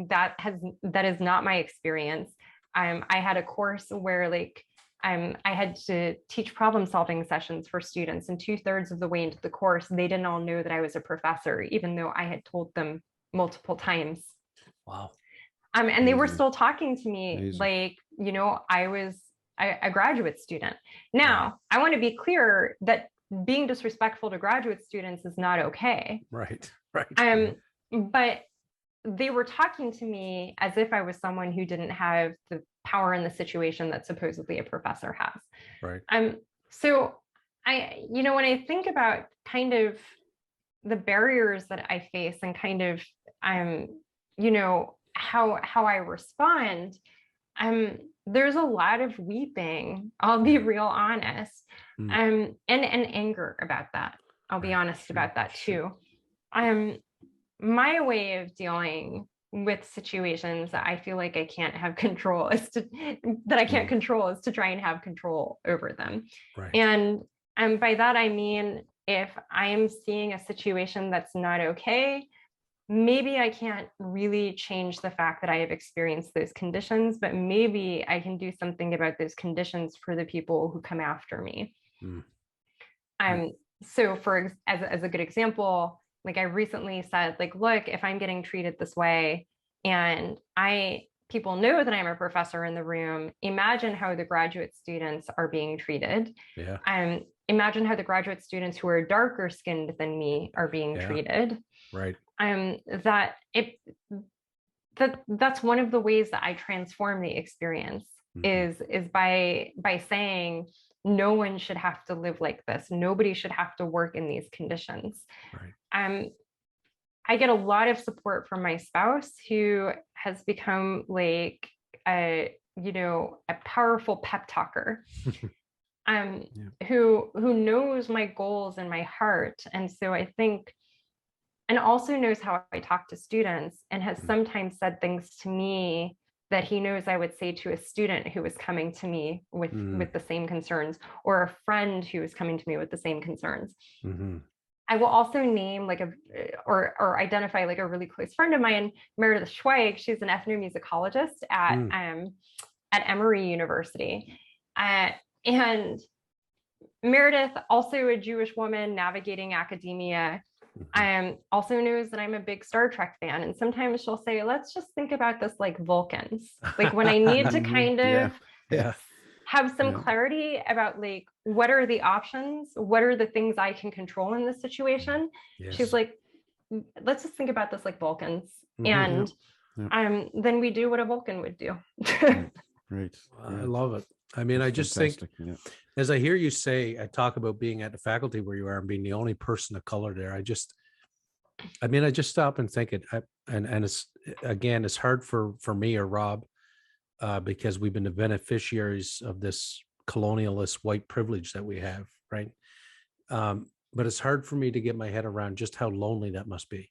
that is not my experience. I had a course where I had to teach problem solving sessions for students, and 2/3 of the way into the course, they didn't all know that I was a professor, even though I had told them multiple times. Wow. And they were still talking to me like, you know, I was a graduate student. Now, I want to be clear that being disrespectful to graduate students is not okay. Right. But they were talking to me as if I was someone who didn't have the power in the situation that supposedly a professor has. Right. So when I think about kind of the barriers that I face and kind of, how I respond, there's a lot of weeping. I'll be real honest. And anger about that. I'll be honest about that too. My way of dealing with situations that I feel like I can't have control that I can't control is to try and have control over them. Right. And by that, I mean, if I'm seeing a situation that's not okay, maybe I can't really change the fact that I have experienced those conditions, but maybe I can do something about those conditions for the people who come after me. So as a good example, like I recently said, like, look, if I'm getting treated this way and people know that I'm a professor in the room, imagine how the graduate students are being treated. Yeah. Imagine how the graduate students who are darker skinned than me are being treated. Right. That's one of the ways that I transform the experience is by saying, no one should have to live like this. Nobody should have to work in these conditions. Right. I get a lot of support from my spouse, who has become like a powerful pep talker, who knows my goals and my heart. And so I think, and also knows how I talk to students, and has sometimes said things to me that he knows I would say to a student who was coming to me with the same concerns, or a friend who was coming to me with the same concerns. I will also name or identify like a really close friend of mine, Meredith Schweig. She's an ethnomusicologist at Emory University. And Meredith, also a Jewish woman navigating academia, also knows that I'm a big Star Trek fan. And sometimes she'll say, let's just think about this like Vulcans. Like when I need to kind of have some clarity about like, what are the options? What are the things I can control in this situation? She's like, let's just think about this like Vulcans. And then we do what a Vulcan would do. Right. I love it. I mean, I just think, as I hear you say, I talk about being at the faculty where you are and being the only person of color there. I just stop and think it, and it's, again, it's hard for me or Rob, because we've been the beneficiaries of this colonialist white privilege that we have, right? But it's hard for me to get my head around just how lonely that must be.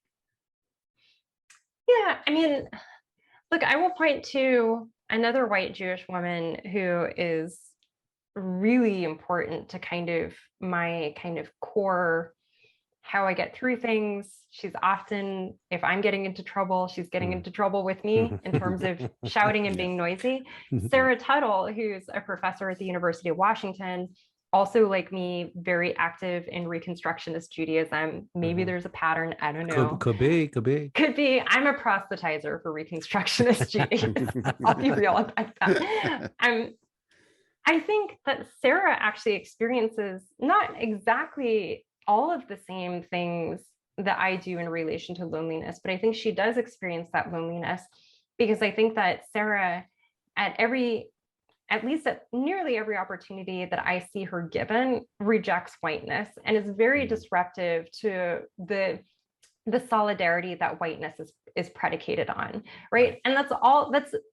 Yeah, I mean, look, I will point to another white Jewish woman who is really important to kind of my kind of core, how I get through things. She's often, if I'm getting into trouble, she's getting into trouble with me in terms of shouting and being noisy. Sarah Tuttle, who's a professor at the University of Washington, also like me, very active in Reconstructionist Judaism. Maybe there's a pattern, I don't know. Could be. I'm a proselytizer for Reconstructionist Judaism. I'll be real about that. I think that Sarah actually experiences not exactly all of the same things that I do in relation to loneliness, but I think she does experience that loneliness, because I think that Sarah, at least at nearly every opportunity that I see her given, rejects whiteness and is very disruptive to the solidarity that whiteness is predicated on, right? And that's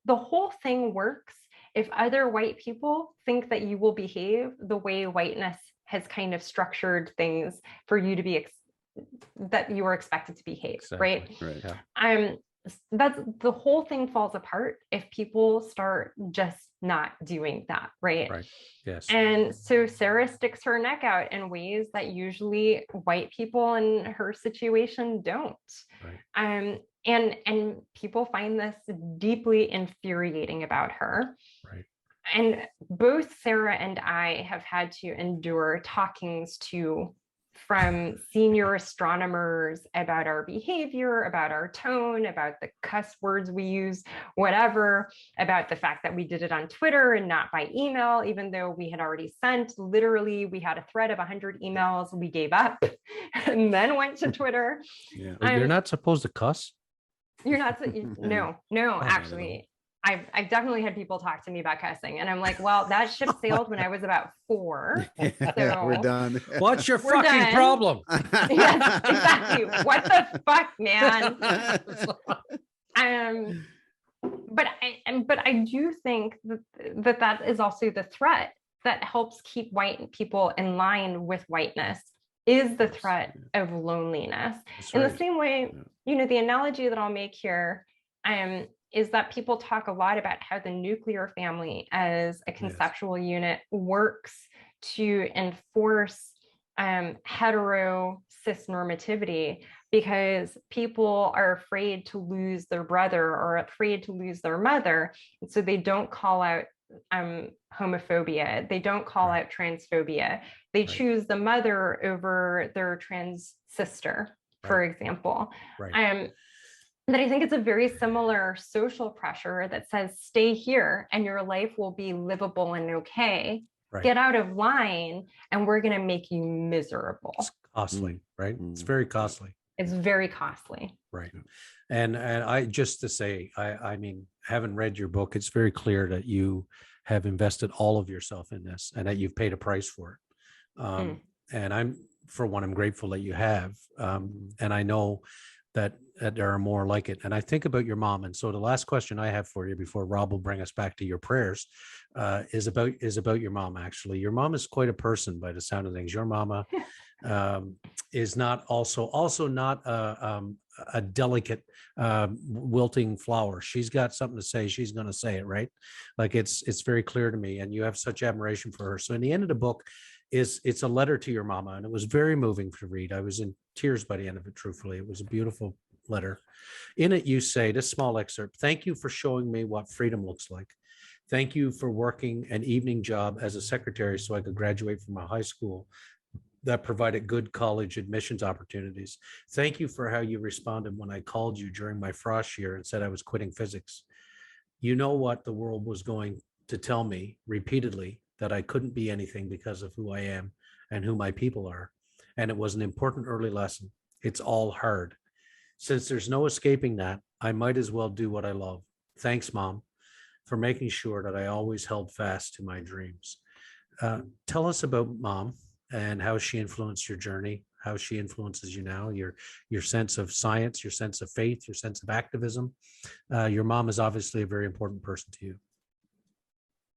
the whole thing works if other white people think that you will behave the way whiteness has kind of structured things for you to be that you are expected to behave, right? Yeah. That's the whole thing falls apart if people start just not doing that, right? Yes. And so Sarah sticks her neck out in ways that usually white people in her situation don't. And people find this deeply infuriating about her. And both Sarah and I have had to endure talkings from senior astronomers about our behavior, about our tone, about the cuss words we use, whatever, about the fact that we did it on Twitter and not by email, even though we had already sent, literally, we had a thread of 100 emails, we gave up and then went to Twitter. You're not supposed to cuss? You're not, no, actually. I've definitely had people talk to me about cussing, and I'm like, well, that ship sailed when I was about 4. So we're done. What's your fucking problem? Yes, exactly. What the fuck, man? But I do think that is also the threat that helps keep white people in line with whiteness, is the threat of loneliness. In the same way, the analogy that I'll make here is that people talk a lot about how the nuclear family as a conceptual unit works to enforce hetero cis normativity, because people are afraid to lose their brother or afraid to lose their mother. And so they don't call out homophobia. They don't call out transphobia. They choose the mother over their trans sister, for example. That I think it's a very similar social pressure that says, stay here and your life will be livable and okay. Get out of line and we're going to make you miserable. It's costly, right? It's very costly. It's very costly. Right. And I just to say, I mean, having read your book, it's very clear that you have invested all of yourself in this and that you've paid a price for it. And I'm grateful that you have. And I know that there are more like it. And I think about your mom. And so the last question I have for you before Rob will bring us back to your prayers is about your mom. Actually, your mom is quite a person by the sound of things. Your mama is not also not a delicate wilting flower. She's got something to say. She's going to say it, right? Like it's very clear to me, and you have such admiration for her. So in the end of the book, it's a letter to your mama, and it was very moving to read. I was in tears by the end of it, truthfully. It was a beautiful letter. In it, you say, this small excerpt, "Thank you for showing me what freedom looks like. Thank you for working an evening job as a secretary so I could graduate from a high school that provided good college admissions opportunities. Thank you for how you responded when I called you during my frosh year and said I was quitting physics. You know what the world was going to tell me repeatedly, that I couldn't be anything because of who I am and who my people are. And it was an important early lesson. It's all hard. Since there's no escaping that, I might as well do what I love. Thanks, Mom, for making sure that I always held fast to my dreams." Tell us about Mom and how she influenced your journey, how she influences you now, your sense of science, your sense of faith, your sense of activism. Your mom is obviously a very important person to you.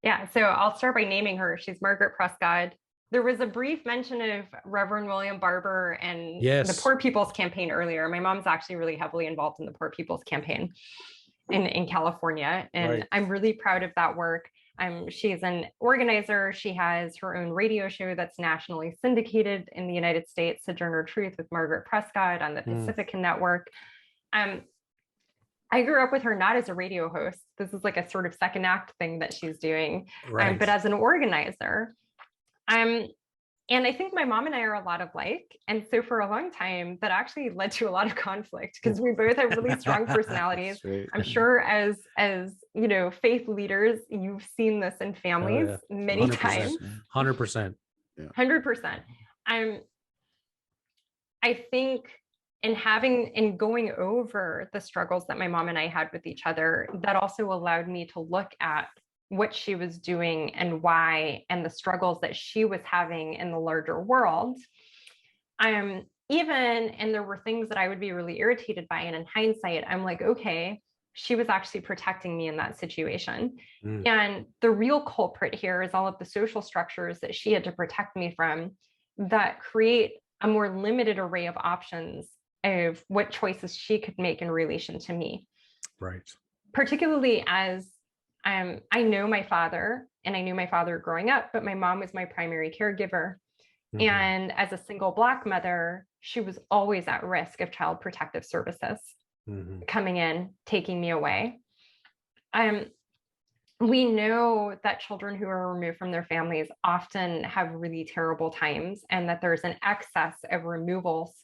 Yeah, so I'll start by naming her. She's Margaret Prescod. There was a brief mention of Reverend William Barber and the Poor People's Campaign earlier. My mom's actually really heavily involved in the Poor People's Campaign in California, and I'm really proud of that work. She's an organizer. She has her own radio show that's nationally syndicated in the United States, Sojourner Truth with Margaret Prescod on the Pacifica Network. I grew up with her not as a radio host. This is like a sort of second act thing that she's doing, but as an organizer. And I think my mom and I are a lot alike. And so for a long time, that actually led to a lot of conflict because we both have really strong personalities. I'm sure as faith leaders, you've seen this in families many 100%. times. 100%. 100%. I think in going over the struggles that my mom and I had with each other, that also allowed me to look at what she was doing and why, and the struggles that she was having in the larger world. And there were things that I would be really irritated by, and in hindsight, I'm like, okay, she was actually protecting me in that situation. And the real culprit here is all of the social structures that she had to protect me from that create a more limited array of options of what choices she could make in relation to me. Right. Particularly as I know my father, and I knew my father growing up, but my mom was my primary caregiver. And as a single Black mother, she was always at risk of Child Protective Services coming in, taking me away. We know that children who are removed from their families often have really terrible times, and that there's an excess of removals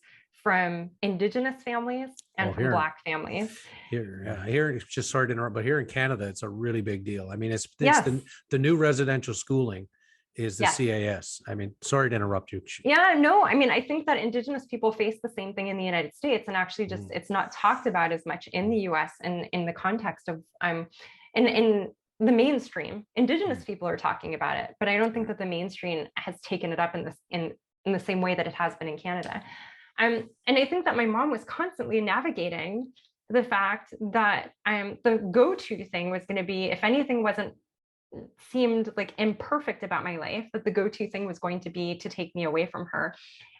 from Indigenous families and from Black families. Here, just sorry to interrupt, but here in Canada, it's a really big deal. I mean, it's the new residential schooling is the CAS. I mean, sorry to interrupt you. Yeah, no, I mean, I think that Indigenous people face the same thing in the United States, and actually just it's not talked about as much in the US and in the context of in the mainstream. Indigenous people are talking about it, but I don't think that the mainstream has taken it up in the same way that it has been in Canada. And I think that my mom was constantly navigating the fact that the go-to thing was going to be, if anything wasn't seemed like imperfect about my life, that the go-to thing was going to be to take me away from her,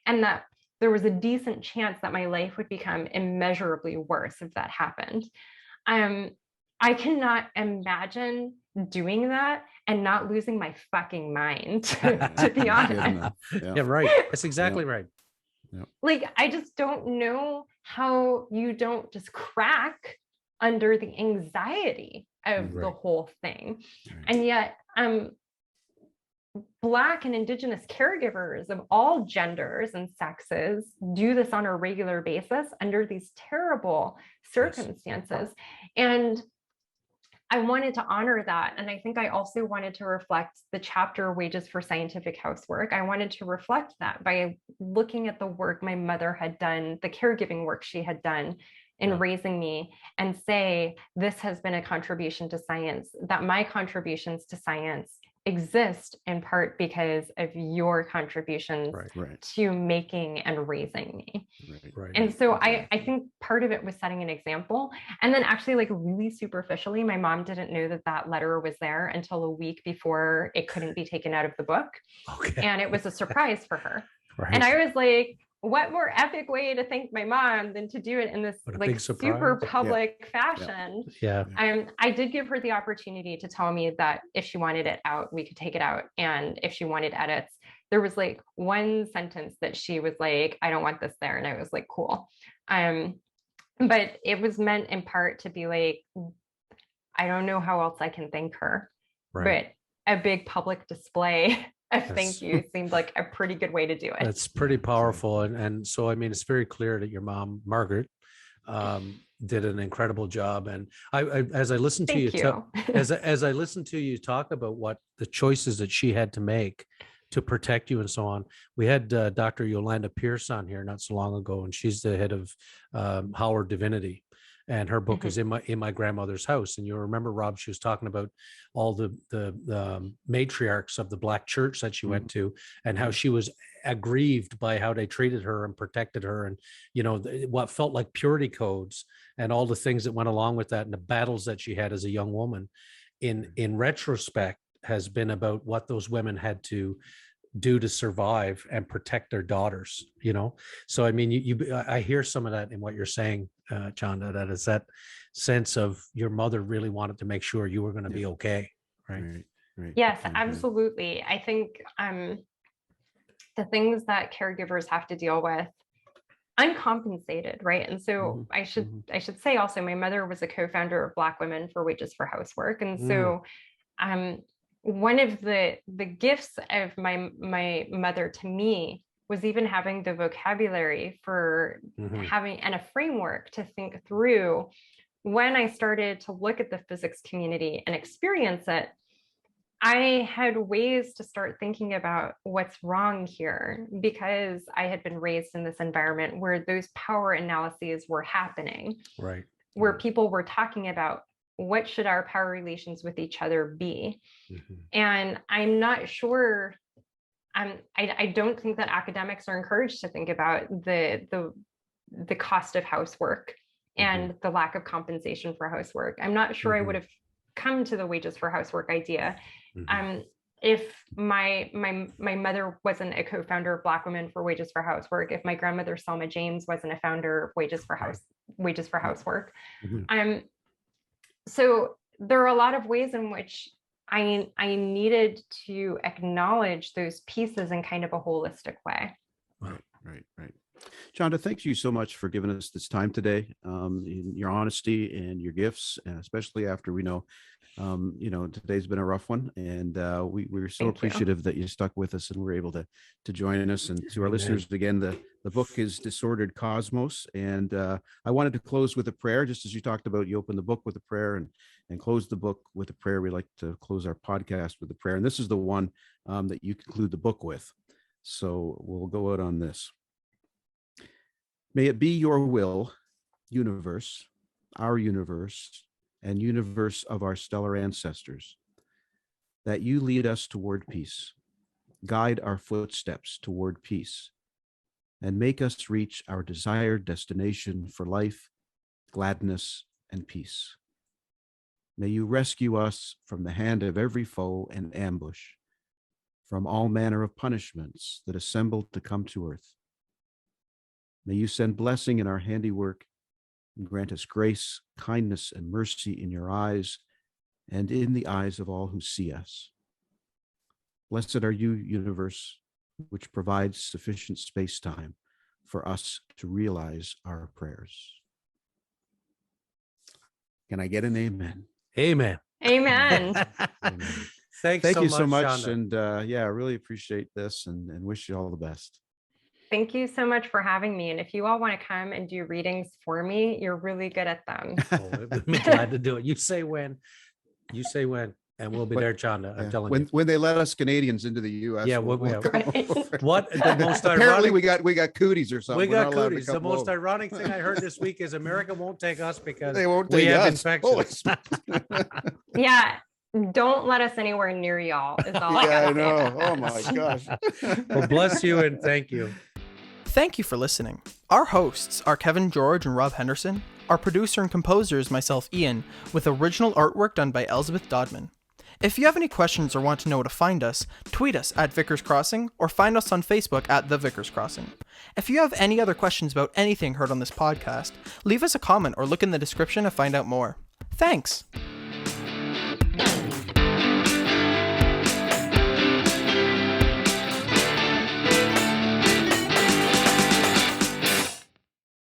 and that there was a decent chance that my life would become immeasurably worse if that happened. I cannot imagine doing that and not losing my fucking mind, to be honest. Yeah, right. That's exactly right. Like, I just don't know how you don't just crack under the anxiety of the whole thing. And yet, Black and Indigenous caregivers of all genders and sexes do this on a regular basis under these terrible circumstances. And I wanted to honor that. And I think I also wanted to reflect the chapter Wages for Scientific Housework. I wanted to reflect that by looking at the work my mother had done, the caregiving work she had done in raising me, and say, this has been a contribution to science, that my contributions to science exist in part because of your contributions to making and raising me. And so I think part of it was setting an example. And then actually, like, really superficially, my mom didn't know that that letter was there until a week before it couldn't be taken out of the book. And it was a surprise for her. And I was like, what more epic way to thank my mom than to do it in this like super public fashion. I did give her the opportunity to tell me that if she wanted it out, we could take it out. And if she wanted edits, there was like one sentence that she was like, I don't want this there. And I was like, cool. But it was meant in part to be like, I don't know how else I can thank her, but a big public display thank you seemed like a pretty good way to do it. That's pretty powerful. And so, I mean, it's very clear that your mom, Margaret, did an incredible job. And as I listened to you, as I listened to you talk about what the choices that she had to make to protect you and so on, we had Dr. Yolanda Pierce on here not so long ago, and she's the head of Howard Divinity. And her book is in my grandmother's house. And you'll remember, Rob, she was talking about all the matriarchs of the Black church that she went to, and how she was aggrieved by how they treated her and protected her, and what felt like purity codes and all the things that went along with that, and the battles that she had as a young woman. In retrospect, has been about what those women had to do to survive and protect their daughters. So I mean, I hear some of that in what you're saying, Chanda, that is that sense of your mother really wanted to make sure you were going to be okay, right? Yes, absolutely. I think the things that caregivers have to deal with uncompensated, right? And so I should say also, my mother was a co-founder of Black Women for Wages for Housework, and so one of the gifts of my mother to me was even having the vocabulary for having, and a framework to think through. When I started to look at the physics community and experience it, I had ways to start thinking about what's wrong here, because I had been raised in this environment where those power analyses were happening, where people were talking about what should our power relations with each other be. And I'm not sure, I don't think that academics are encouraged to think about the cost of housework and the lack of compensation for housework. I'm not sure I would have come to the wages for housework idea if my mother wasn't a co-founder of Black Women for Wages for Housework, if my grandmother Selma James wasn't a founder of Wages for Housework. So there are a lot of ways in which I needed to acknowledge those pieces in kind of a holistic way. Right. Chanda, thank you so much for giving us this time today, in your honesty and your gifts, especially after we know, today's been a rough one, and we're so appreciative that you stuck with us and were able to join us. And to our listeners, again, the book is Disordered Cosmos, and I wanted to close with a prayer, just as you talked about. You opened the book with a prayer and close the book with a prayer. We like to close our podcast with a prayer, and this is the one that you conclude the book with. So we'll go out on this. May it be your will, universe, our universe, and universe of our stellar ancestors, that you lead us toward peace, guide our footsteps toward peace, and make us reach our desired destination for life, gladness, and peace. May you rescue us from the hand of every foe and ambush, from all manner of punishments that assemble to come to earth. May you send blessing in our handiwork and grant us grace, kindness, and mercy in your eyes and in the eyes of all who see us. Blessed are you, universe, which provides sufficient space-time for us to realize our prayers. Can I get an amen? Amen. Amen. Amen. Thank you so much. Chanda. And I really appreciate this and wish you all the best. Thank you so much for having me. And if you all want to come and do readings for me, you're really good at them. I'd be glad to do it. You say when, and we'll be there, Chanda. I'm telling you. When they let us Canadians into the U.S. Yeah, we'll what the most apparently ironic, we got cooties or something. we got cooties. The most ironic thing I heard this week is America won't take us because they won't we take have us. infections. Yeah. Don't let us anywhere near y'all is all I know. Oh my gosh. Well, bless you and thank you. Thank you for listening. Our hosts are Kevin George and Rob Henderson. Our producer and composer is myself, Ian, with original artwork done by Elizabeth Dodman. If you have any questions or want to know where to find us, tweet us at Vickers Crossing or find us on Facebook at The Vickers Crossing. If you have any other questions about anything heard on this podcast, leave us a comment or look in the description to find out more. Thanks!